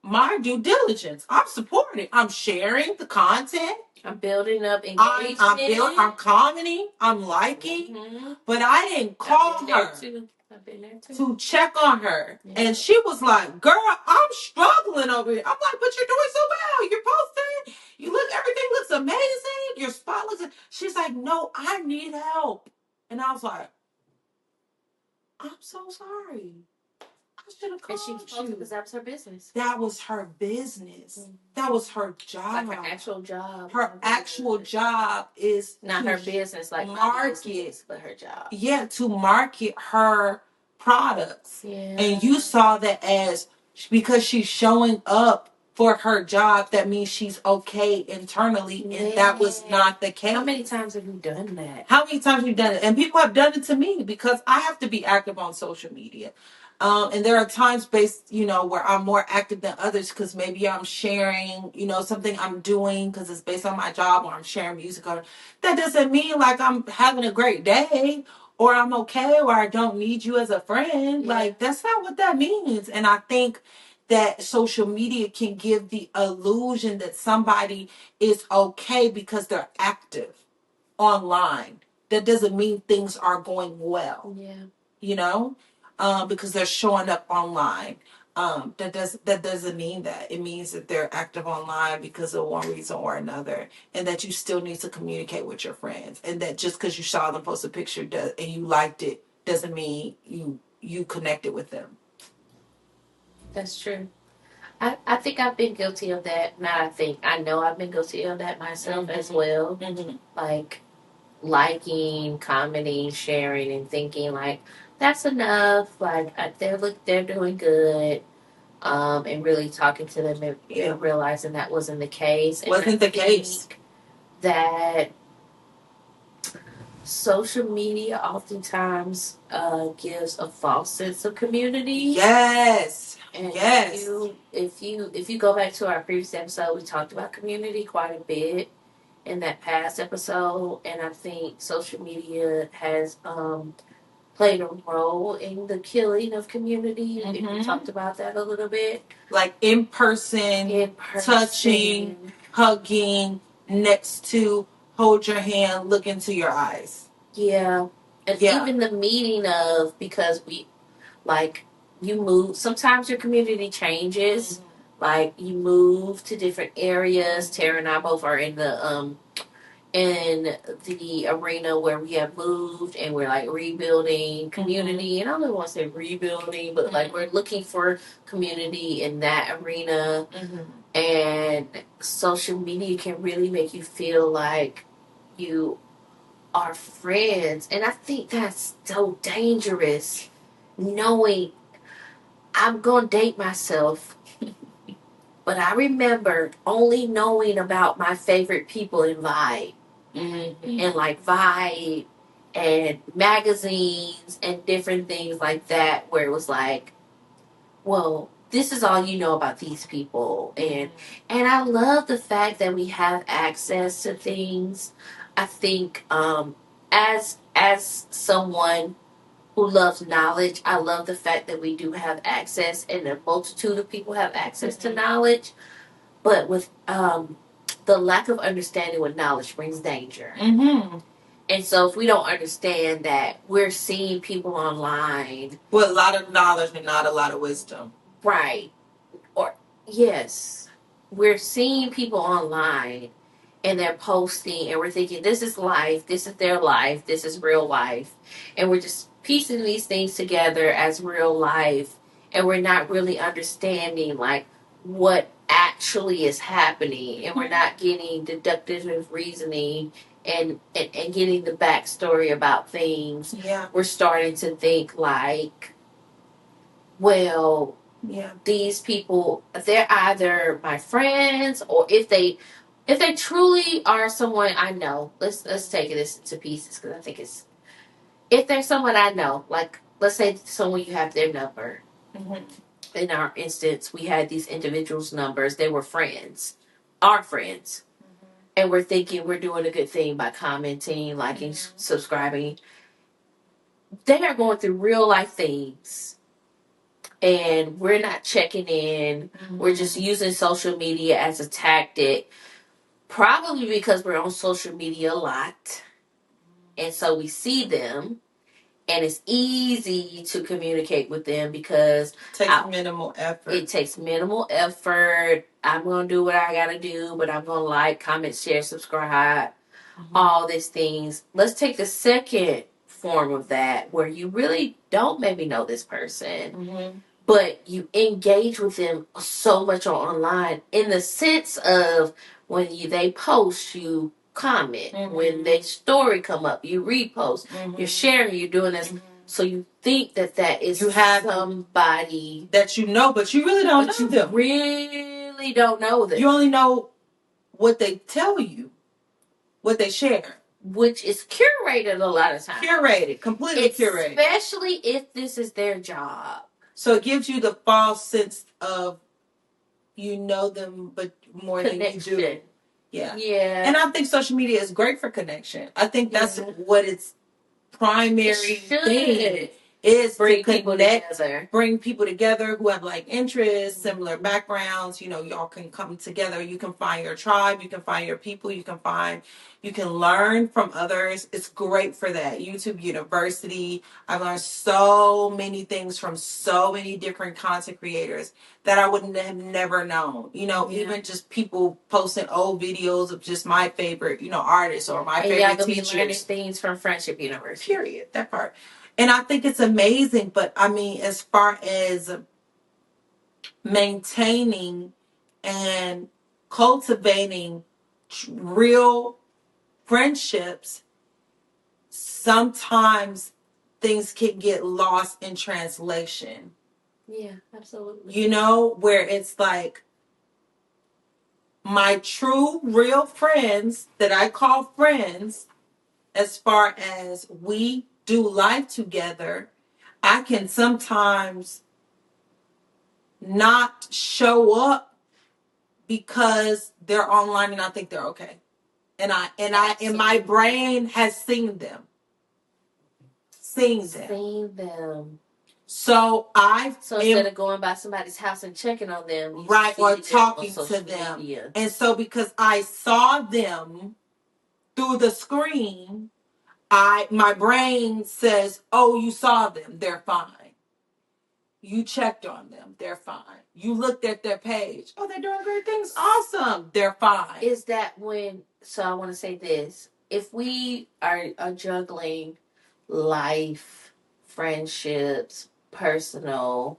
my due diligence. I'm supporting. I'm sharing the content. I'm building up engagement. I'm commenting. I'm liking. But I didn't call her to check on her. Yeah. And she was like, girl, I'm struggling over here. I'm like, but you're doing so well. You're posting. Everything looks amazing. Your spot looks. She's like, no, I need help. And I was like, I'm so sorry. I should have called you. Because that was her business. That was her business. That was her job. Like her actual job. Her actual job is not her business, like market, but her job. Yeah, to market her products. Yeah. And you saw that as because she's showing up for her job, that means she's okay internally, and that was not the case. How many times have you done that? How many times have you done it? And people have done it to me because I have to be active on social media. And there are times based, where I'm more active than others because maybe I'm sharing, something I'm doing because it's based on my job, or I'm sharing music. Or that doesn't mean like I'm having a great day or I'm okay or I don't need you as a friend. Yeah. Like, that's not what that means. And I think that social media can give the illusion that somebody is okay because they're active online. That doesn't mean things are going well. Yeah. Because they're showing up online. That doesn't mean that. It means that they're active online because of one reason or another, and that you still need to communicate with your friends. And that just because you saw them post a picture and you liked it doesn't mean you connected with them. That's true. I think I've been guilty of that. I know I've been guilty of that myself as well. Mm-hmm. Like liking, commenting, sharing, and thinking like that's enough. Like they're doing good. And really talking to them and realizing that wasn't the case. Wasn't the case. That social media oftentimes gives a false sense of community. Yes. And yes. If you go back to our previous episode, we talked about community quite a bit in that past episode, and I think social media has played a role in the killing of community. Mm-hmm. We talked about that a little bit. Like in person, touching, hugging, next to, hold your hand, look into your eyes. Yeah. And even the meeting of, because you move, sometimes your community changes. Mm-hmm. Like you move to different areas. Tarrah and I both are in the arena where we have moved and we're like rebuilding community. Mm-hmm. And I don't want to say rebuilding, but like we're looking for community in that arena. Mm-hmm. And social media can really make you feel like you are friends. And I think that's so dangerous, knowing I'm going to date myself. But I remember only knowing about my favorite people in Vibe. Mm-hmm. And like Vibe and magazines and different things like that, where it was like, well, this is all you know about these people. And I love the fact that we have access to things. I think as someone who loves knowledge, I love the fact that we do have access, and a multitude of people have access to knowledge. But with the lack of understanding with knowledge brings danger. Mm-hmm. And so if we don't understand that we're seeing people online with a lot of knowledge and not a lot of wisdom. Right. Or, yes, we're seeing people online and they're posting and we're thinking, this is life, this is their life, this is real life. And we're just piecing these things together as real life. And we're not really understanding, like, what actually is happening. And we're not getting deductive reasoning and getting the backstory about things. Yeah. We're starting to think, like, well, these people, they're either my friends, or if they truly are someone I know, let's take this to pieces, because I think it's, if there's someone I know, like let's say someone you have their number. Mm-hmm. In our instance, we had these individuals' numbers. They were friends, our friends. Mm-hmm. And we're thinking we're doing a good thing by commenting, liking, subscribing. They are going through real life things. And we're not checking in. Mm-hmm. We're just using social media as a tactic. Probably because we're on social media a lot. And so we see them. And it's easy to communicate with them because it takes minimal effort. It takes minimal effort. I'm going to do what I got to do, but I'm going to like, comment, share, subscribe, all these things. Let's take the second form of that where you really don't maybe know this person, but you engage with them so much online in the sense of when they post, you comment. When their story come up, you repost. You're sharing, you're doing this. So you think that is you have somebody that you know, but you really don't know them. Really really don't know them. You only know what they tell you, what they share. Which is curated a lot of times. Curated, completely curated. Especially if this is their job. So it gives you the false sense of you know them, but more than you do. Yeah. Yeah. And I think social media is great for connection. I think that's what its primary thing is, bring to connect, people together. Bring people together who have like interests, similar backgrounds. You know, y'all can come together. You can find your tribe. You can find your people. You can learn from others. It's great for that. YouTube University. I've learned so many things from so many different content creators that I wouldn't have never known. You know, even just people posting old videos of just my favorite, artists or my favorite teachers. Be learning things from Friendship University. Period. That part. And I think it's amazing, but I mean, as far as maintaining and cultivating real friendships, sometimes things can get lost in translation. Yeah, absolutely. Where it's like my true, real friends that I call friends, as far as we do life together, I can sometimes not show up because they're online and I think they're okay. And my brain has seen them. So instead of going by somebody's house and checking on them, right, or talking to them. Media. And so because I saw them through the screen, my brain says, "Oh, you saw them. They're fine. You checked on them. They're fine. You looked at their page. Oh, they're doing great things. Awesome. They're fine." Is that when? So I want to say this: if we are juggling life, friendships, personal,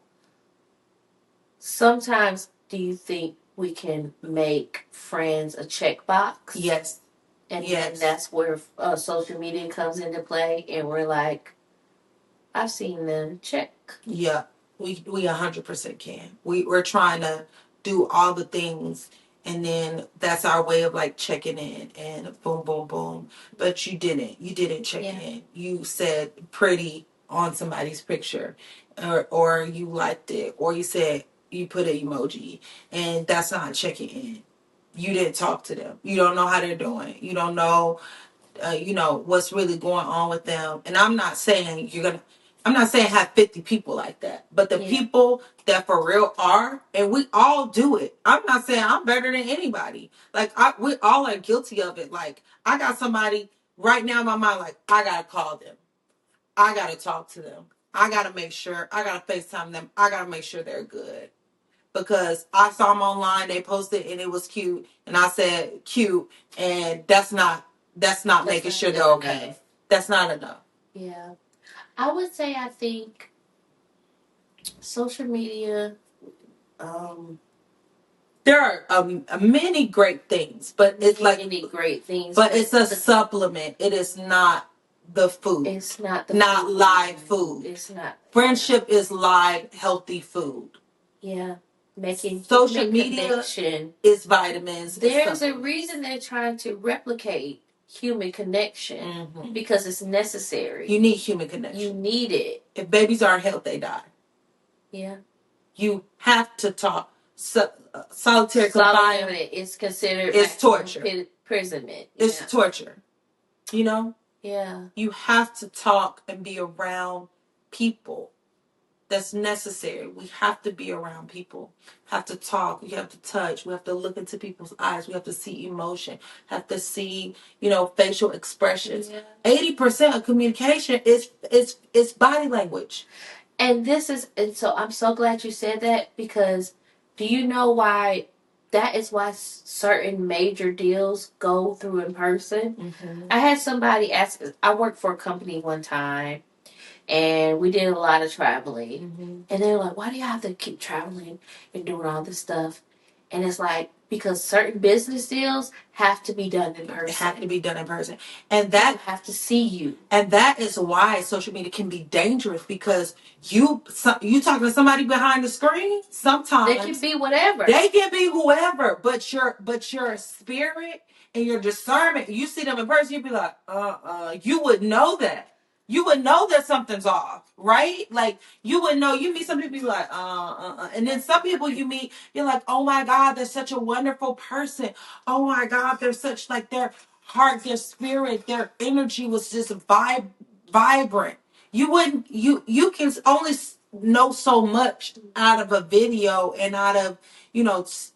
sometimes do you think we can make friends a checkbox? Yes. And then that's where social media comes into play, and we're like, I've seen them, check. Yeah, we 100% can. We're trying to do all the things, and then that's our way of like checking in and boom, boom, boom. But you didn't check in. You said pretty on somebody's picture, or you liked it, or you put an emoji, and that's not checking in. You didn't talk to them. You don't know how they're doing. You don't know, what's really going on with them. And I'm not saying have 50 people like that, but the people that for real are, and we all do it. I'm not saying I'm better than anybody. Like we all are guilty of it. Like I got somebody right now in my mind, like I gotta call them. I gotta talk to them. I gotta make sure. I gotta FaceTime them. I gotta make sure they're good. Because I saw them online, they posted and it was cute, and I said cute, and that's not making sure they're okay. Enough. That's not enough. Yeah, I would say I think social media. There are many great things, but it's many great things, but it's a supplement. It is not the food. It's not not food. Live food. It's not. Friendship is live, healthy food. Yeah. Making social media connection is vitamins. There's a reason they're trying to replicate human connection, because it's necessary. You need human connection. You need it. If babies aren't healthy, they die. Yeah. You have to talk. Solitary confinement is considered. It's torture. Imprisonment. It's torture. Yeah. You have to talk and be around people. That's necessary. We have to be around people. Have to talk. We have to touch. We have to look into people's eyes. We have to see emotion. Have to see, facial expressions. 80% of communication is body language. And so I'm so glad you said that, because do you know why? That is why certain major deals go through in person. Mm-hmm. I had somebody ask. I worked for a company one time, and we did a lot of traveling. Mm-hmm. And they were like, "Why do you have to keep traveling and doing all this stuff?" And it's like, because certain business deals have to be done in person. Have to be done in person, and that people have to see you. And that is why social media can be dangerous, because you talking to somebody behind the screen. Sometimes they can be whatever. They can be whoever, but your spirit and your discernment. You see them in person, you'd be like, you would know that. You would know that something's off, right? Like you would know. You meet some people, be like, and then some people you meet, you're like, oh my God, they're such a wonderful person. Oh my God, they're such like their heart, their spirit, their energy was just vibrant. You wouldn't. You can only know so much out of a video and out of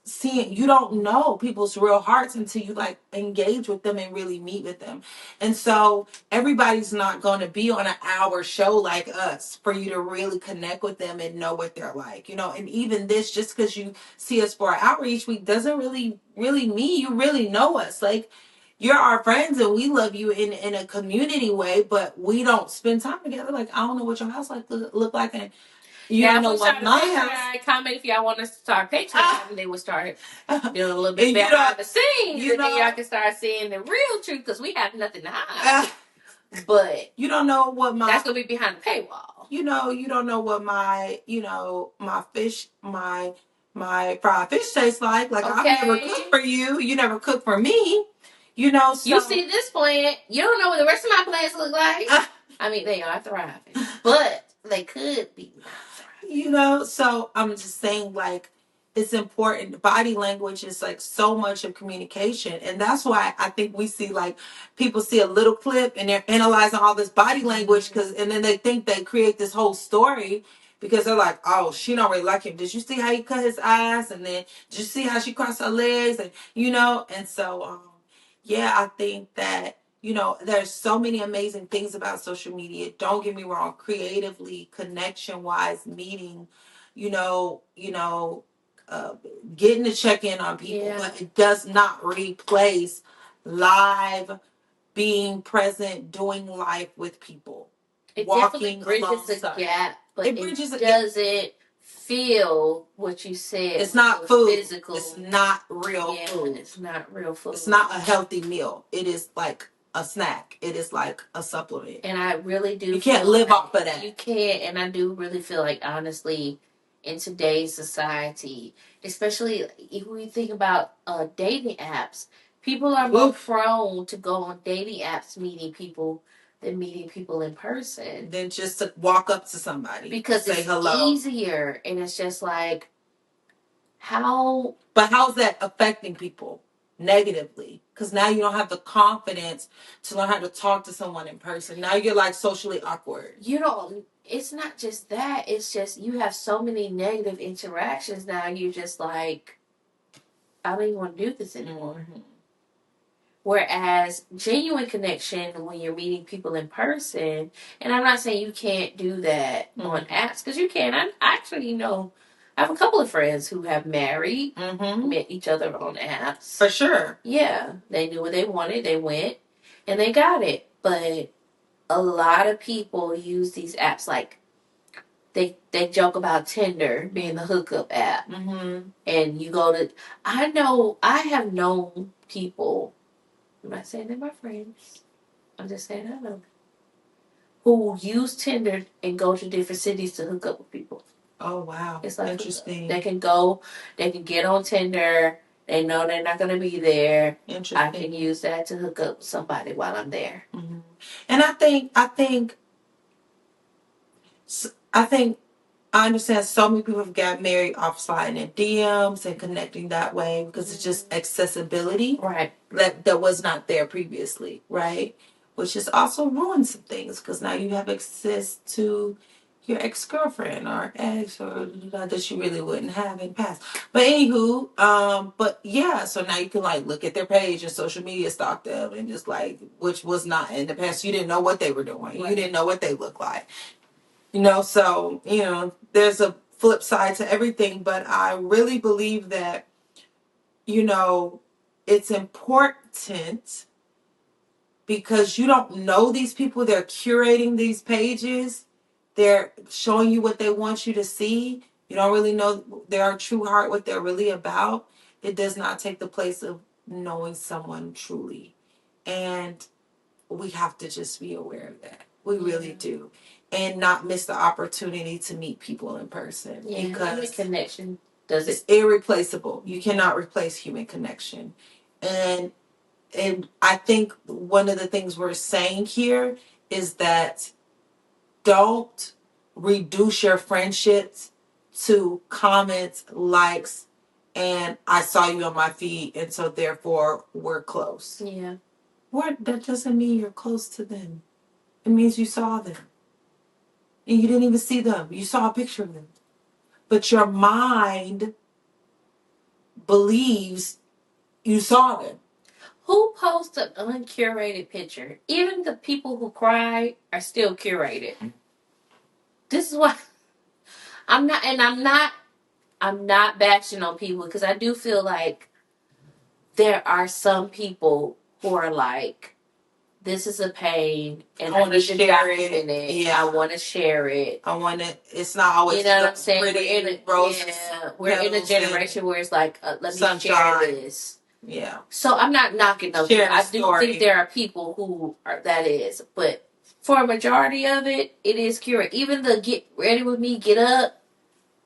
seeing. You don't know people's real hearts until you like engage with them and really meet with them. And so everybody's not going to be on an hour show like us for you to really connect with them and know what they're like, and even this, just because you see us for an hour each week doesn't really mean you really know us. Like, you're our friends and we love you in a community way, but we don't spend time together. Like, I don't know what your house look like, and you don't know what my house. Comment if y'all want us to start Patreon, they will start doing a little bit behind the scenes, and then y'all can start seeing the real truth, because we have nothing to hide. But you don't know what that's gonna be behind the paywall. You don't know what my my fried fish tastes like. Like, okay. I've never cooked for you. You never cooked for me. So you see this plant, you don't know what the rest of my plants look like. I mean, they are thriving, but they could be not thriving. So I'm just saying, like, it's important. Body language is like so much of communication, and that's why I think we see, like, people see a little clip and they're analyzing all this body language, and then they think they create this whole story, because they're like, oh, she don't really like him. Did you see how he cut his eyes? And then did you see how she crossed her legs? And and so yeah, I think that there's so many amazing things about social media. Don't get me wrong, creatively, connection wise, meeting, uh, getting to check in on people, but it does not replace live, being present, doing life with people. It walking definitely bridges a gap, but it doesn't feel what you said. It's not food. Physical. It's not real food. It's not real food. It's not a healthy meal. It is like a snack. It is like a supplement. And I really do. You can't live off of that. You can't. And I do really feel like, honestly, in today's society, especially if we think about dating apps, people are more prone to go on dating apps meeting people than meeting people in person. Than just to walk up to somebody. Because say it's hello. Easier. And it's just like, how... But how's that affecting people? Negatively, because now you don't have the confidence to learn how to talk to someone in person. Now you're like socially awkward. It's not just that, it's just you have so many negative interactions now. You're just like, I don't even want to do this anymore. Mm-hmm. Whereas genuine connection, when you're meeting people in person, and I'm not saying you can't do that on apps, because you can. I actually I have a couple of friends who have married, met each other on apps. For sure. Yeah. They knew what they wanted. They went and they got it. But a lot of people use these apps like they joke about Tinder being the hookup app. Mm-hmm. And you go to... I have known people, I'm not saying they're my friends, I'm just saying I know, who use Tinder and go to different cities to hook up with people. Oh, wow. It's like interesting. They can get on Tinder. They know they're not going to be there. Interesting. I can use that to hook up with somebody while I'm there. Mm-hmm. And I think I understand so many people have got married off sliding in DMs and connecting that way, because it's just accessibility. Right. That was not there previously, right? Which has also ruined some things, because now you have access to your ex-girlfriend or ex, or that you really wouldn't have in the past. But anywho, but yeah, so now you can like look at their page and social media stalk them, and just like, which was not in the past. You didn't know what they were doing. Right. You didn't know what they looked like. So, there's a flip side to everything, but I really believe that, it's important, because you don't know these people. They're curating these pages. They're showing you what they want you to see. You don't really know their true heart, what they're really about. It does not take the place of knowing someone truly. And we have to just be aware of that. We really do. And not miss the opportunity to meet people in person. Yeah, because human connection does it. It's irreplaceable. You cannot replace human connection. And I think one of the things we're saying here is that don't reduce your friendships to comments, likes, and I saw you on my feed, and so therefore we're close. Yeah. That doesn't mean you're close to them. It means you saw them. And you didn't even see them. You saw a picture of them. But your mind believes you saw them. Who posts an uncurated picture? Even the people who cry are still curated. This is why I'm not bashing on people, because I do feel like there are some people who are like, this is a pain, and I need to document it. Yeah. I want to share it. It's not always, you know what I'm saying? pretty we're in a generation where it's like, let me share this. Yeah. So I'm not knocking those people. I do think there are people who are, that is, but for a majority of it, it is curated. Even the get ready with me, get up,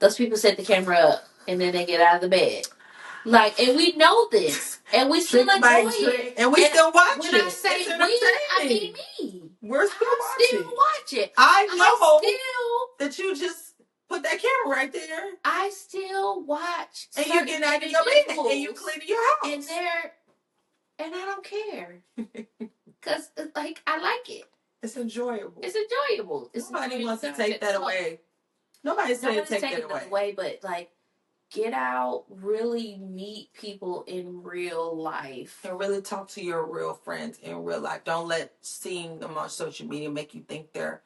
those people set the camera up and then they get out of the bed. Like, and we know this, and we still enjoy it, and we still watch it. When I say we, I mean me. We're still watching. Still watch it. I know that you just put that camera right there. I still watch, and you're getting out of your bed, and you cleaning your house, and I don't care, because like I like it. It's enjoyable. Nobody wants to take that away. Nobody's saying take that away. But like, get out, really meet people in real life. And really talk to your real friends in real life. Don't let seeing them on social media make you think they're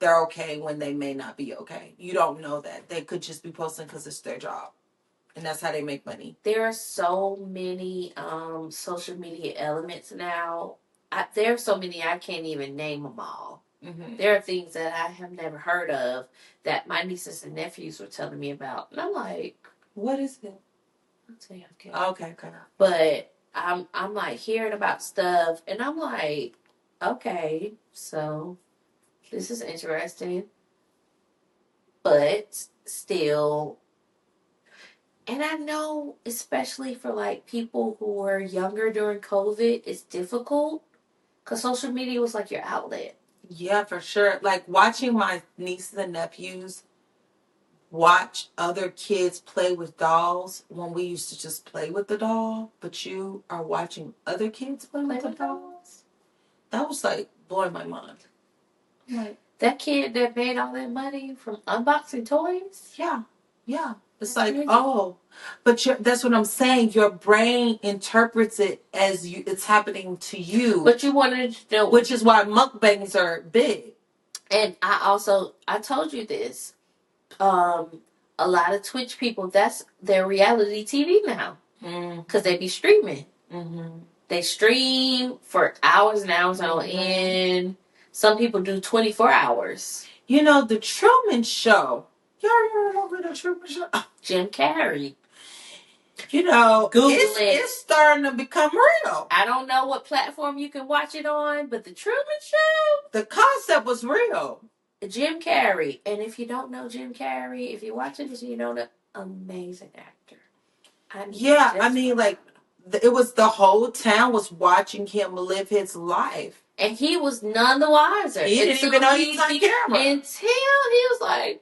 okay when they may not be okay. You don't know that. They could just be posting because it's their job. And that's how they make money. There are so many social media elements now. There are so many I can't even name them all. Mm-hmm. There are things that I have never heard of that my nieces and nephews were telling me about. And I'm like, what is it? I'll tell you. Okay. But I'm like hearing about stuff, and I'm like, okay, so this is interesting, but still. And I know, especially for like people who were younger during COVID, it's difficult because social media was like your outlet. Yeah, for sure. Like watching my nieces and nephews watch other kids play with dolls when we used to just play with the doll, but you are watching other kids play with the dolls. That was like blowing my mind. Like, that kid that made all that money from unboxing toys? Yeah. It's that's like, crazy. Oh, but that's what I'm saying. Your brain interprets it as it's happening to you. But you wanted to know, which is why mukbangs are big. And I told you this. A lot of Twitch people, that's their reality TV now, because they be streaming. Mm-hmm. They stream for hours and hours on end. Some people do 24 hours. You know, the Truman Show. Y'all remember the Truman Show? Jim Carrey. You know, it's starting to become real. I don't know what platform you can watch it on, but the Truman Show, the concept was real. Jim Carrey. And if you don't know Jim Carrey, if you're watching this and you don't know, amazing actor. I mean, like, it was the whole town was watching him live his life. And he was none the wiser. He didn't even know he was on camera. Until he was like,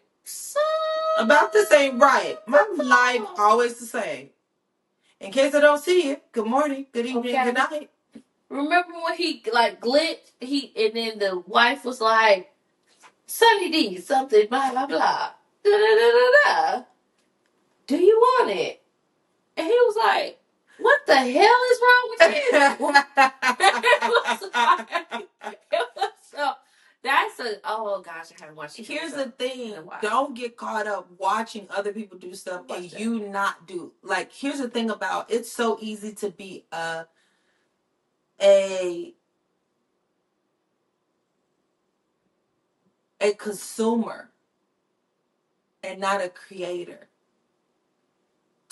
about this ain't right. My life always the same. In case I don't see you, good morning, good evening, good night. Remember when he like glitched? And then the wife was like, Sonny D, something, blah, blah, blah. Da, da, da, da, da. Do you want it? And he was like, what the hell is wrong with you? Oh gosh, I haven't watched it. Here's the thing. Don't get caught up watching other people do stuff and you not do. Like, here's the thing about, it's so easy to be a consumer and not a creator.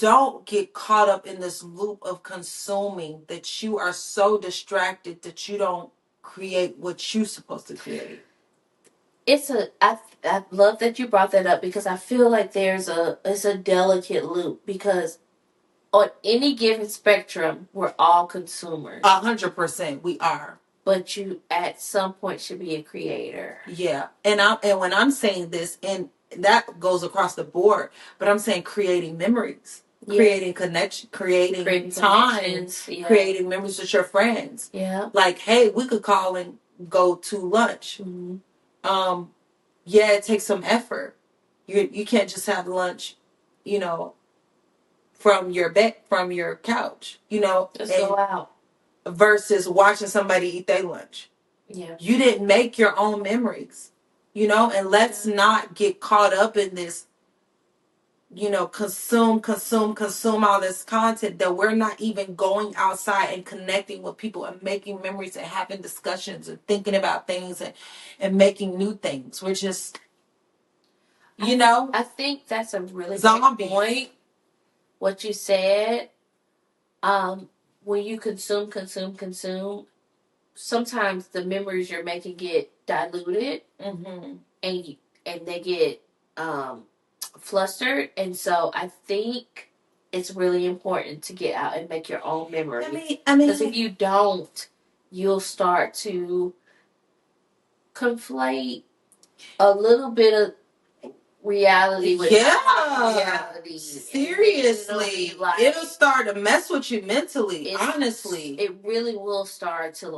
don't get caught up in this loop of consuming that you are so distracted that you don't create what you're supposed to create. I love that you brought that up because I feel like it's a delicate loop because on any given spectrum we're all consumers. 100% we are. But you at some point should be a creator. Yeah. And when I'm saying this, and that goes across the board, but I'm saying creating memories. Yeah. Creating connection, creating time, yeah. Creating memories with your friends. Yeah. Like, hey, we could call and go to lunch. Mm-hmm. Yeah, it takes some effort. You can't just have lunch, from your bed, from your couch, Just go out. Versus watching somebody eat their lunch. Yeah. You didn't make your own memories, and let's not get caught up in this, consume all this content that we're not even going outside and connecting with people and making memories and having discussions and thinking about things and making new things. We're just, I think that's a really good point. What you said, when you consume, sometimes the memories you're making get diluted, mm-hmm. and they get flustered, and so I think it's really important to get out and make your own memories. I mean, because if you don't, you'll start to conflate a little bit of reality with reality. Seriously, it'll start to mess with you mentally. Honestly, it really will start to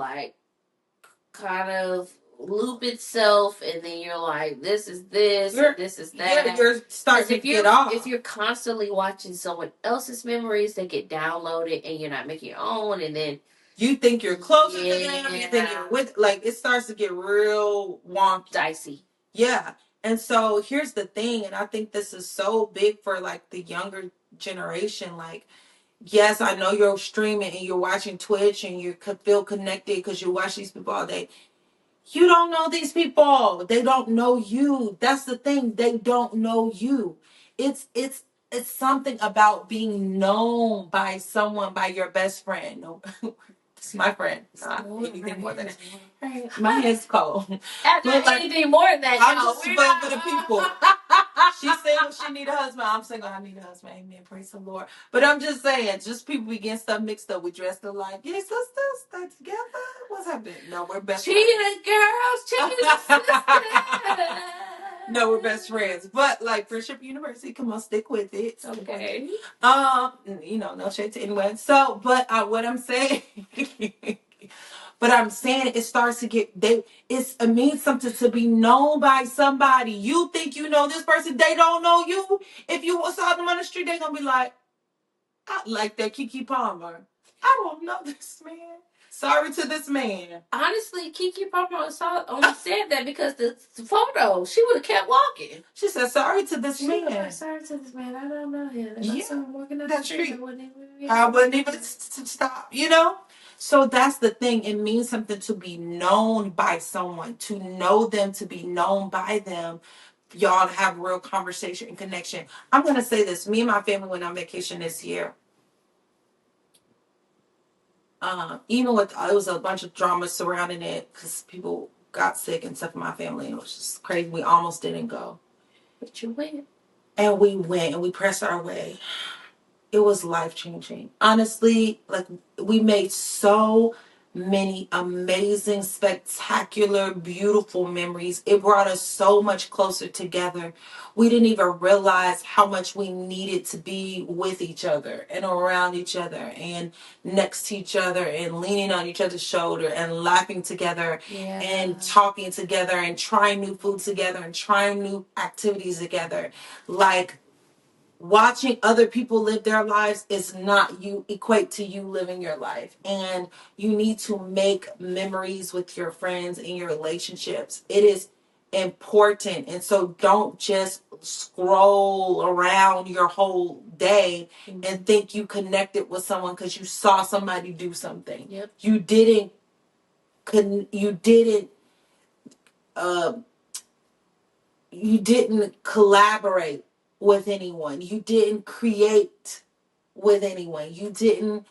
kind of loop itself, and then you're like, this is this, and this is that. Yeah, you're starting to get off. If you're constantly watching someone else's memories that get downloaded, and you're not making your own, and then you think you're closer to them, you think you're with, it starts to get real wonky, dicey. Yeah. And so here's the thing, and I think this is so big for the younger generation. Yes, I know you're streaming and you're watching Twitch and you could feel connected because you watch these people all day. You don't know these people. They don't know you. That's the thing. They don't know you. It's something about being known by someone, by your best friend. No, it's my friend. Not anything more than that. Right. My head's cold. Anything more than that. I know, for the people. She's single, she need a husband. I'm single, I need a husband. Amen. Praise the Lord. But I'm just saying, just people be getting stuff mixed up. We dressed alike. Yeah, sisters, stay together. What's happening? No, we're best friends. Cheating girls, cheating sisters. No, we're best friends. But Friendship University, come on, stick with it. Okay. No shade to anyone. So, but what I'm saying, but I'm saying it starts to get it means something to be known by somebody. You think you know this person, they don't know you. If you saw them on the street, they're gonna be like that Keke Palmer. I don't know this man. Sorry to this man. Honestly, Keke Palmer only said that because the photo, she would have kept walking. She said, sorry to this man. Sorry to this man. I don't know him. If I saw him walking up the street, I wouldn't even stop, So that's the thing. It means something to be known by someone, to know them, to be known by them. Y'all have real conversation and connection. I'm going to say this. Me and my family went on vacation this year. Even with it was a bunch of drama surrounding it because people got sick and stuff in my family. It was just crazy. We almost didn't go. But you went. And we went and we pressed our way. It was life-changing. Honestly, we made so many amazing, spectacular, beautiful memories. It brought us so much closer together. We didn't even realize how much we needed to be with each other and around each other and next to each other and leaning on each other's shoulder and laughing together and talking together and trying new food together and trying new activities together. Watching other people live their lives is not equate to you living your life. And you need to make memories with your friends and your relationships. It is important. And so don't just scroll around your whole day and think you connected with someone because you saw somebody do something. Yep. You didn't collaborate with anyone. You didn't create with anyone. You didn't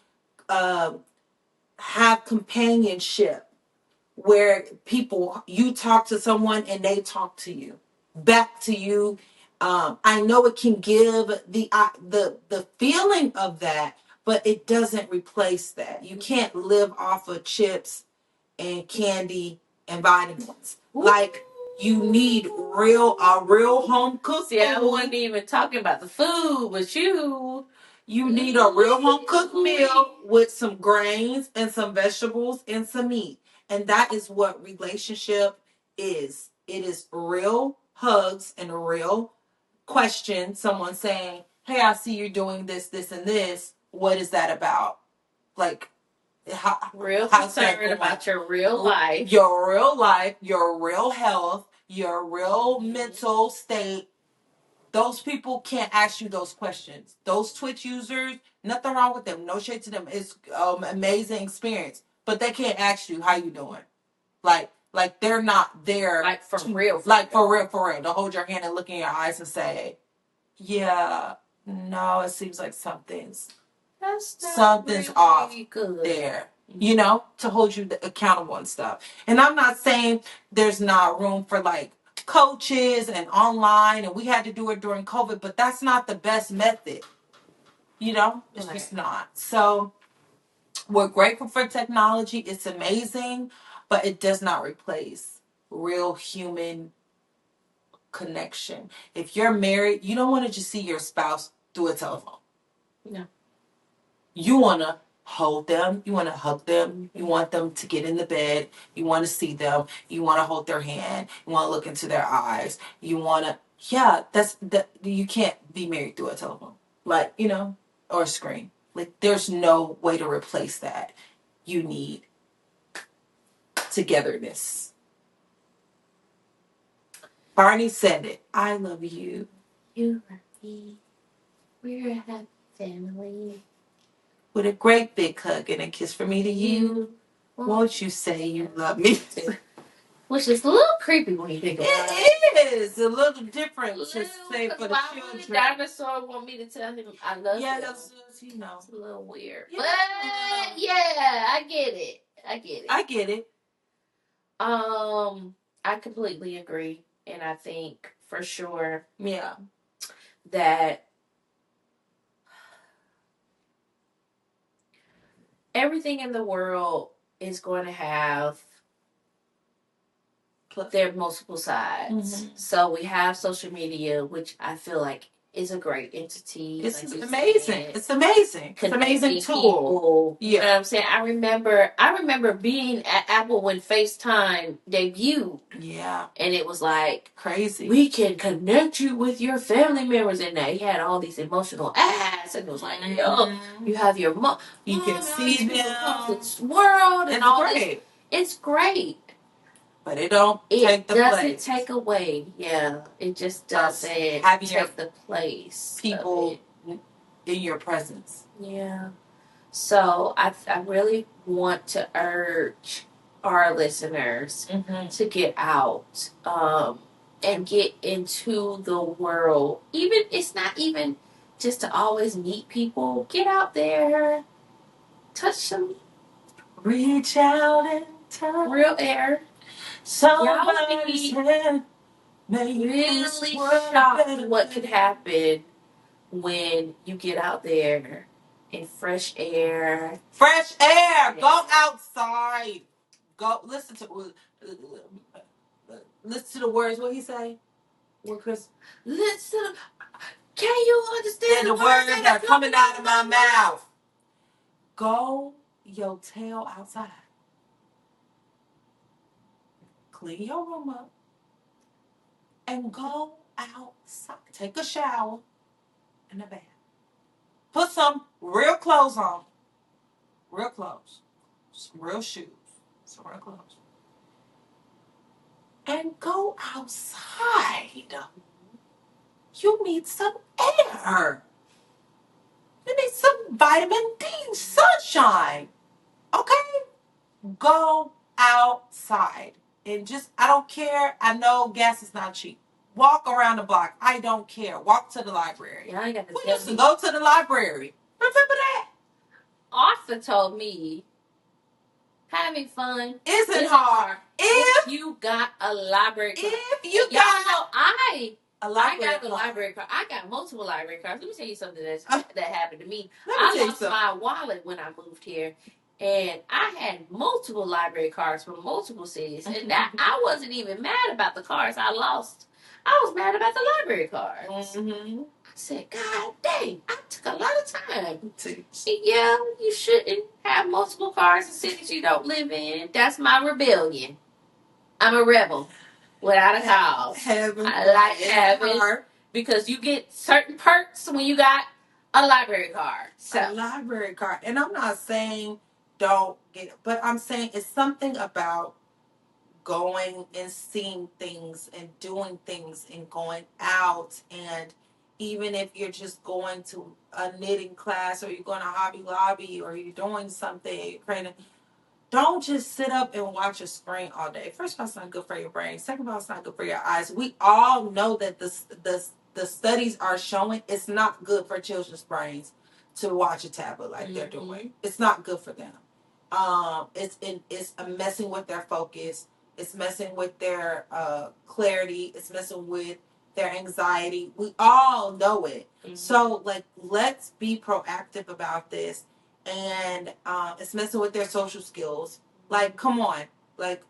have companionship where you talk to someone and they talk to you back to you. I know it can give the feeling of that, but it doesn't replace that. You can't live off of chips and candy and vitamins. Ooh. Like, you need a real home cooked food. I wasn't even talking about the food, but you need a real home cooked meal with some grains and some vegetables and some meat. And that is what relationship is. It is real hugs and a real question. Someone saying, hey, I see you're doing this, this, and this. What is that about? Like, real concerned about your real life. Your real life, your real health, your real mental state. Those people can't ask you those questions. Those Twitch users, nothing wrong with them. No shade to them. It's amazing experience. But they can't ask you how you doing. Like they're not there. Like for real. For real. To hold your hand and look in your eyes and say, yeah, no, it seems like something's really off good there. You know, to hold you accountable and stuff. And I'm not saying there's not room for like coaches and online, and we had to do it during COVID, but that's not the best method. You know, it's just not. So we're grateful for technology. It's amazing, but it does not replace real human connection. If you're married, you don't want to just see your spouse through a telephone. No. You want to hold them. You want to hug them. You want them to get in the bed. You want to see them. You want to hold their hand. You want to look into their eyes. You want to, you can't be married through a telephone. Like, you know, or a screen. Like, there's no way to replace that. You need togetherness. Barney said it. I love you. You love me. We're a happy family. With a great big hug and a kiss from me to you. Won't you say you love me? Which is a little creepy when you think about it. It is a little different to say for the children. Why would a dinosaur want me to tell him I love him? Yeah, that's, you know. It's a little weird. Yeah. But yeah, I get it. I completely agree. And I think for sure, that everything in the world is going to have their multiple sides. Mm-hmm. So we have social media, which I feel like is a great entity. It's amazing. It's amazing. It's an amazing tool. You know what I'm saying? I remember being at Apple when FaceTime debuted. Yeah. And it was like crazy. We can connect you with your family members, and he had all these emotional ads, and it was like, yo, you have your mom. You can see them. This world and all this. It's great. But it doesn't take away. Yeah, it just doesn't take the place. People in your presence. Yeah. So I really want to urge our listeners to get out and get into the world. Even it's not even just to always meet people. Get out there, touch them, reach out and touch real air. Somebody's hand really shocked what could happen when you get out there in fresh air. Fresh air! Go outside. Go listen to the words. What he say? What Chris? Listen. Can you understand the words that are coming out of my mouth? Go your tail outside. Clean your room up and go outside. Take a shower and a bath. Put some real clothes on. Real clothes. Some real shoes. Some real clothes. And go outside. You need some air. You need some vitamin D, sunshine. Okay? Go outside. And I don't care. I know gas is not cheap. Walk around the block. I don't care. Walk to the library. Yeah, I got we used to go to the library. Remember that? Arthur told me having fun isn't hard if you got a library card. If you got I a library got the card. library card. I got multiple library cards. Let me tell you something that happened to me. Let me I tell you lost something. my wallet when I moved here, and I had multiple library cards from multiple cities, and that I wasn't even mad about the cards I lost. I was mad about the library cards. I said, God dang, I took a lot of time. Yeah, you shouldn't have multiple cars in cities you don't live in. That's my rebellion. I'm a rebel without a cause. I like having because you get certain perks when you got a library card. So. A library card. And I'm not saying don't get it, but I'm saying it's something about going and seeing things and doing things and going out, and even if you're just going to a knitting class or you're going to Hobby Lobby or you're doing something, don't just sit up and watch a screen all day. First of all, it's not good for your brain. Second of all, it's not good for your eyes. We all know that the studies are showing it's not good for children's brains to watch a tablet like they're doing. It's not good for them. It's messing with their focus. It's messing with their clarity. It's messing with their anxiety. We all know it. So, like, let's be proactive about this. And it's messing with their social skills. Like, come on. Like,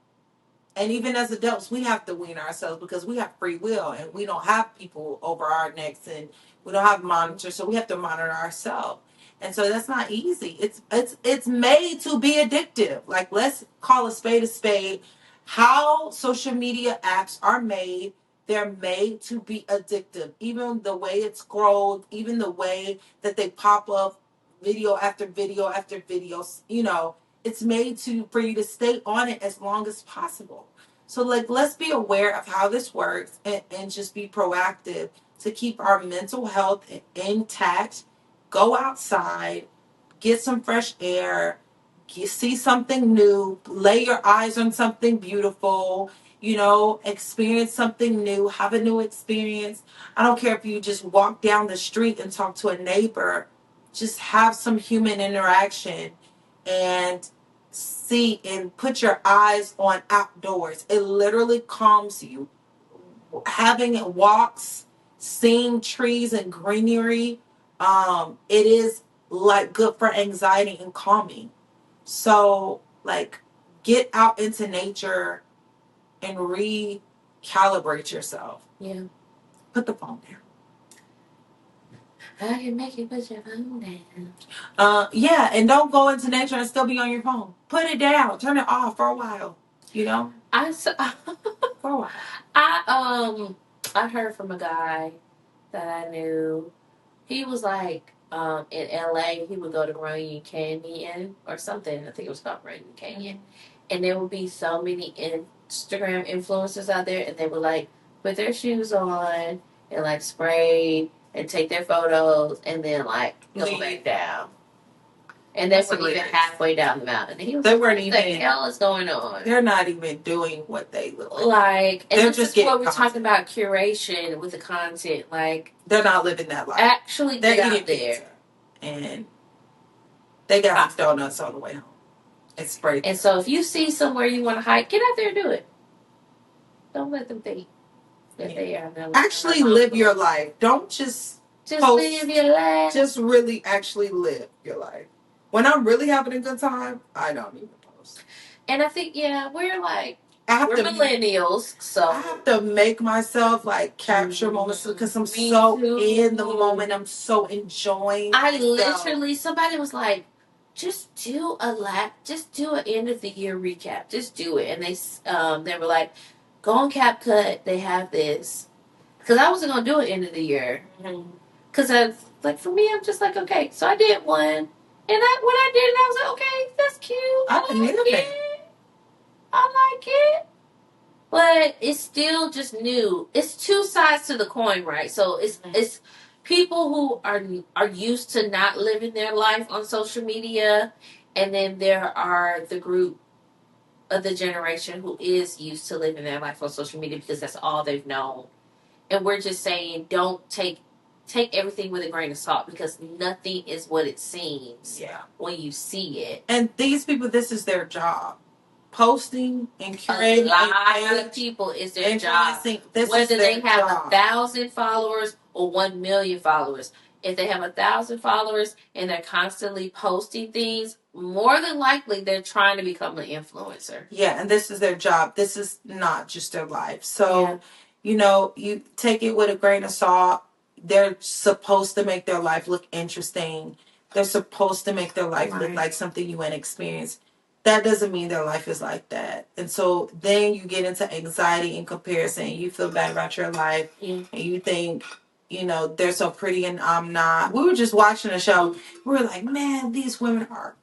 and even as adults, we have to wean ourselves because we have free will and we don't have people over our necks and we don't have monitors, so we have to monitor ourselves. And so that's not easy. It's made to be addictive. Like, let's call a spade a spade. How social media apps are made, they're made to be addictive. Even the way it's scrolled, even the way that they pop up video after video after video, it's made for you to stay on it as long as possible. So, like, let's be aware of how this works and just be proactive to keep our mental health intact. Go outside, get some fresh air, see something new, lay your eyes on something beautiful, experience something new, have a new experience. I don't care if you just walk down the street and talk to a neighbor, just have some human interaction and see and put your eyes on outdoors. It literally calms you. Having walks, seeing trees and greenery, it is like good for anxiety and calming. So, like, get out into nature and recalibrate yourself. Yeah. Put the phone down. I can make you put your phone down. Yeah, and don't go into nature and still be on your phone. Put it down. Turn it off for a while. For a while. I heard from a guy that I knew. He was like, in LA, he would go to Runyon Canyon or something. I think it was called Runyon Canyon. And there would be so many Instagram influencers out there, and they would like put their shoes on and like spray and take their photos and then like go back down. And they weren't even halfway down the mountain. And he was what the hell is going on? They're not even doing what they look like. And they're this just is what we're talking about, curation with the content. Like, they're not living that life. Actually, they're get eating out there. Pizza. And they got some donuts on the way home. And spray. And so if you see somewhere you want to hike, get out there and do it. Don't let them think that they are. Actually live your life. Don't just live your life. Just really actually live your life. When I'm really having a good time, I don't even post. And I think, we're like, we're millennials, so I have to make myself like capture moments because I'm so in the moment. I'm so enjoying. Somebody was like, just do an end of the year recap. Just do it. And they were like, go on CapCut. They have this. Because I wasn't going to do an end of the year. Because for me, I'm just like, okay. So I did one. And when I did it, I was like, okay, that's cute. I like it. But it's still just new. It's two sides to the coin, right? So it's people who are used to not living their life on social media, and then there are the group of the generation who is used to living their life on social media because that's all they've known. And we're just saying, don't take take everything with a grain of salt because nothing is what it seems when you see it. And these people, this is their job. Posting and curating a lot of people is their job. Whether they have 1,000 followers or 1 million followers. If they have 1,000 followers and they're constantly posting things, more than likely they're trying to become an influencer. Yeah, and this is their job. This is not just their life. So, you know, you take it with a grain of salt. They're supposed to make their life look interesting. They're supposed to make their life look like something you want to experience. That doesn't mean their life is like that. And so then you get into anxiety and comparison. You feel bad about your life. And you think, you know, they're so pretty and I'm not. We were just watching a show. We were like, man, these women are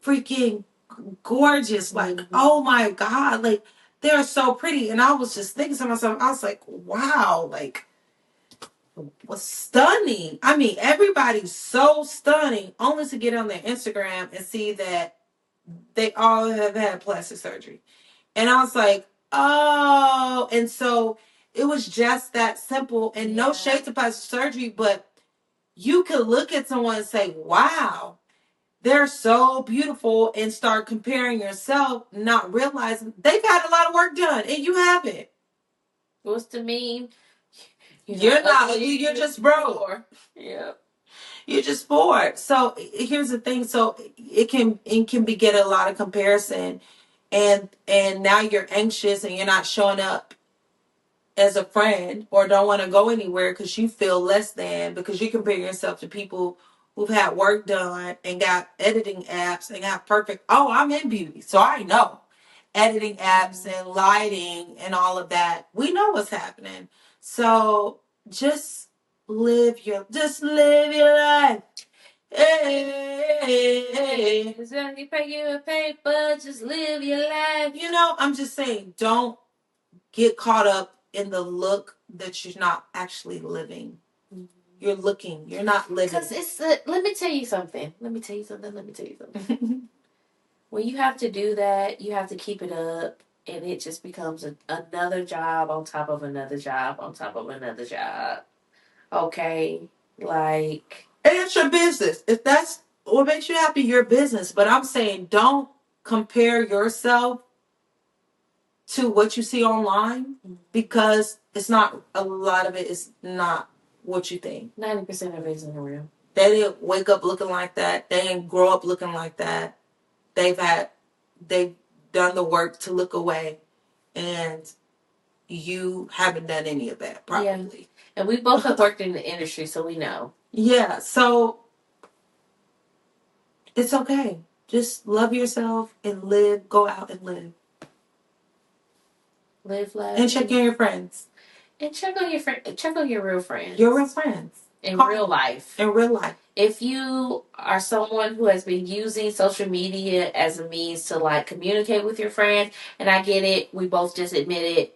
freaking gorgeous. Like, oh my God. Like, they're so pretty. And I was just thinking to myself, I was like, wow. Like, was stunning. I mean, everybody's so stunning only to get on their Instagram and see that they all have had plastic surgery. And I was like, oh. And so it was just that simple. And no shade to plastic surgery, but you could look at someone and say, wow, they're so beautiful, and start comparing yourself, not realizing they've had a lot of work done and you haven't. What's the meme? You're not ugly, you're just broke. Yeah. You're just bored. So here's the thing. So it can beget a lot of comparison, and now you're anxious and you're not showing up as a friend or don't want to go anywhere because you feel less than, because you compare yourself to people who've had work done and got editing apps and got perfect. Oh, I'm in beauty, so I know editing apps and lighting and all of that. We know what's happening. So just live your life. Hey. It's only pay you a paper, just live your life. You know, I'm just saying, don't get caught up in the look that you're not actually living. Mm-hmm. You're looking, you're not living. Because it's, let me tell you something. When you have to do that, you have to keep it up, and it just becomes another job on top of another job on top of another job. Okay? Like, and it's your business. If that's what makes you happy, your business. But I'm saying, don't compare yourself to what you see online, because it's not, a lot of it is not what you think. 90% of it isn't real. They didn't wake up looking like that. They didn't grow up looking like that. They've done the work to look away, and you haven't done any of that, probably. Yeah. And we both have worked in the industry, so we know. Yeah, so it's okay. Just love yourself and live. Go out and live. Live life. And check on your friends. And check on your check on your real friends. Your real friends. In real life. In real life. If you are someone who has been using social media as a means to like communicate with your friends, and I get it, we both just admitted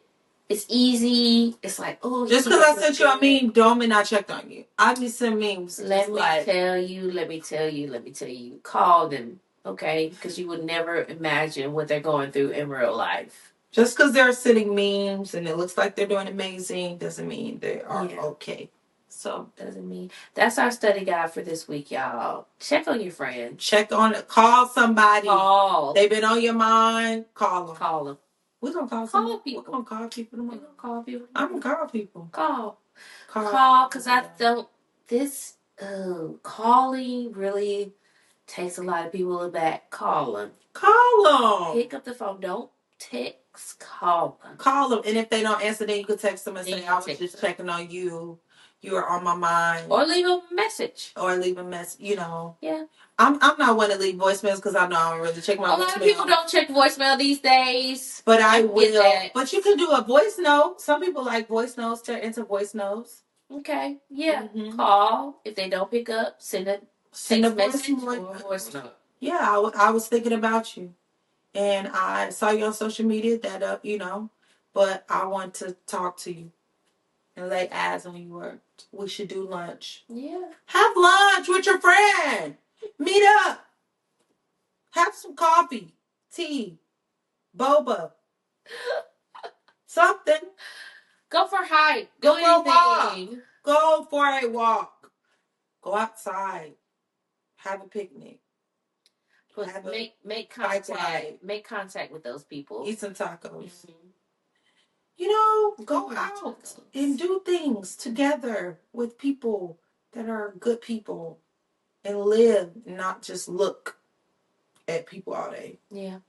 it's easy. It's like, oh, just because I sent you a meme, don't mean I checked on you. I be sending memes. Let me tell you. Call them, okay? Because you would never imagine what they're going through in real life. Just because they're sending memes and it looks like they're doing amazing doesn't mean they are okay. So doesn't mean. That's our study guide for this week, y'all. Check on your friends. Check on it. Call somebody. Call. They've been on your mind. Call them. Call them. We're going to call people. We're going to call people tomorrow. We're going to call people. I'm going to call people. Call. Because I don't. This calling really takes a lot of people aback. Call them. Pick up the phone. Don't text. Call them. And if they don't answer, then you could text them and say, I was just checking on you. You are on my mind. Or leave a message. You know. Yeah. I'm not one to leave voicemails because I know I don't really check my voicemail. A lot of people don't check voicemail these days. But I will. But you can do a voice note. Some people like voice notes. They're into voice notes. Okay. Yeah. Mm-hmm. Call. If they don't pick up, send a message or a voice note. Yeah, I was thinking about you. And I saw you on social media that, you know, but I want to talk to you and lay eyes on you. Or we should do lunch. Yeah. Have lunch with your friend. Meet up. Have some coffee, tea, boba, something. Go for a hike. Go for a walk. Go for a walk. Go outside. Have a picnic. Make contact. Make contact with those people. Eat some tacos. You know, go out and do things together with people that are good people and live, not just look at people all day. Yeah.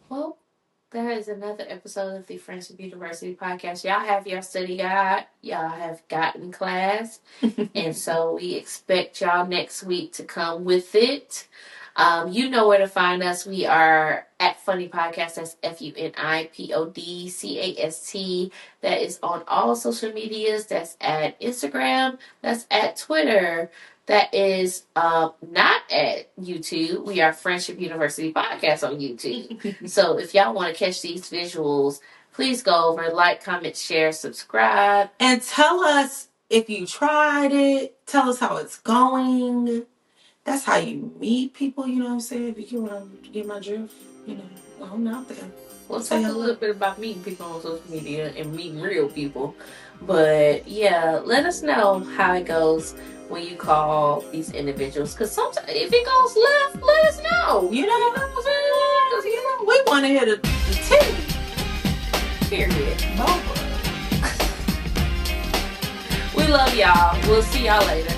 Well, that is another episode of the Friendship University podcast. Y'all have your study guide. Y'all have gotten class. And so we expect y'all next week to come with it. You know where to find us. We are at Funny Podcast. That's FUNIPODCAST. That is on all social medias. That's at Instagram. That's at Twitter. That is not at YouTube. We are Friendship University Podcast on YouTube. So if y'all want to catch these visuals, please go over, like, comment, share, subscribe. And tell us if you tried it. Tell us how it's going. That's how you meet people, you know what I'm saying? If you want to get my drift, you know, I'm out there. We'll talk a little bit about meeting people on social media and meeting real people. But yeah, let us know how it goes when you call these individuals. Because sometimes, if it goes left, let us know. You know what I'm saying? Because, you know, we want to hear the tea. Period. Over. We love y'all. We'll see y'all later.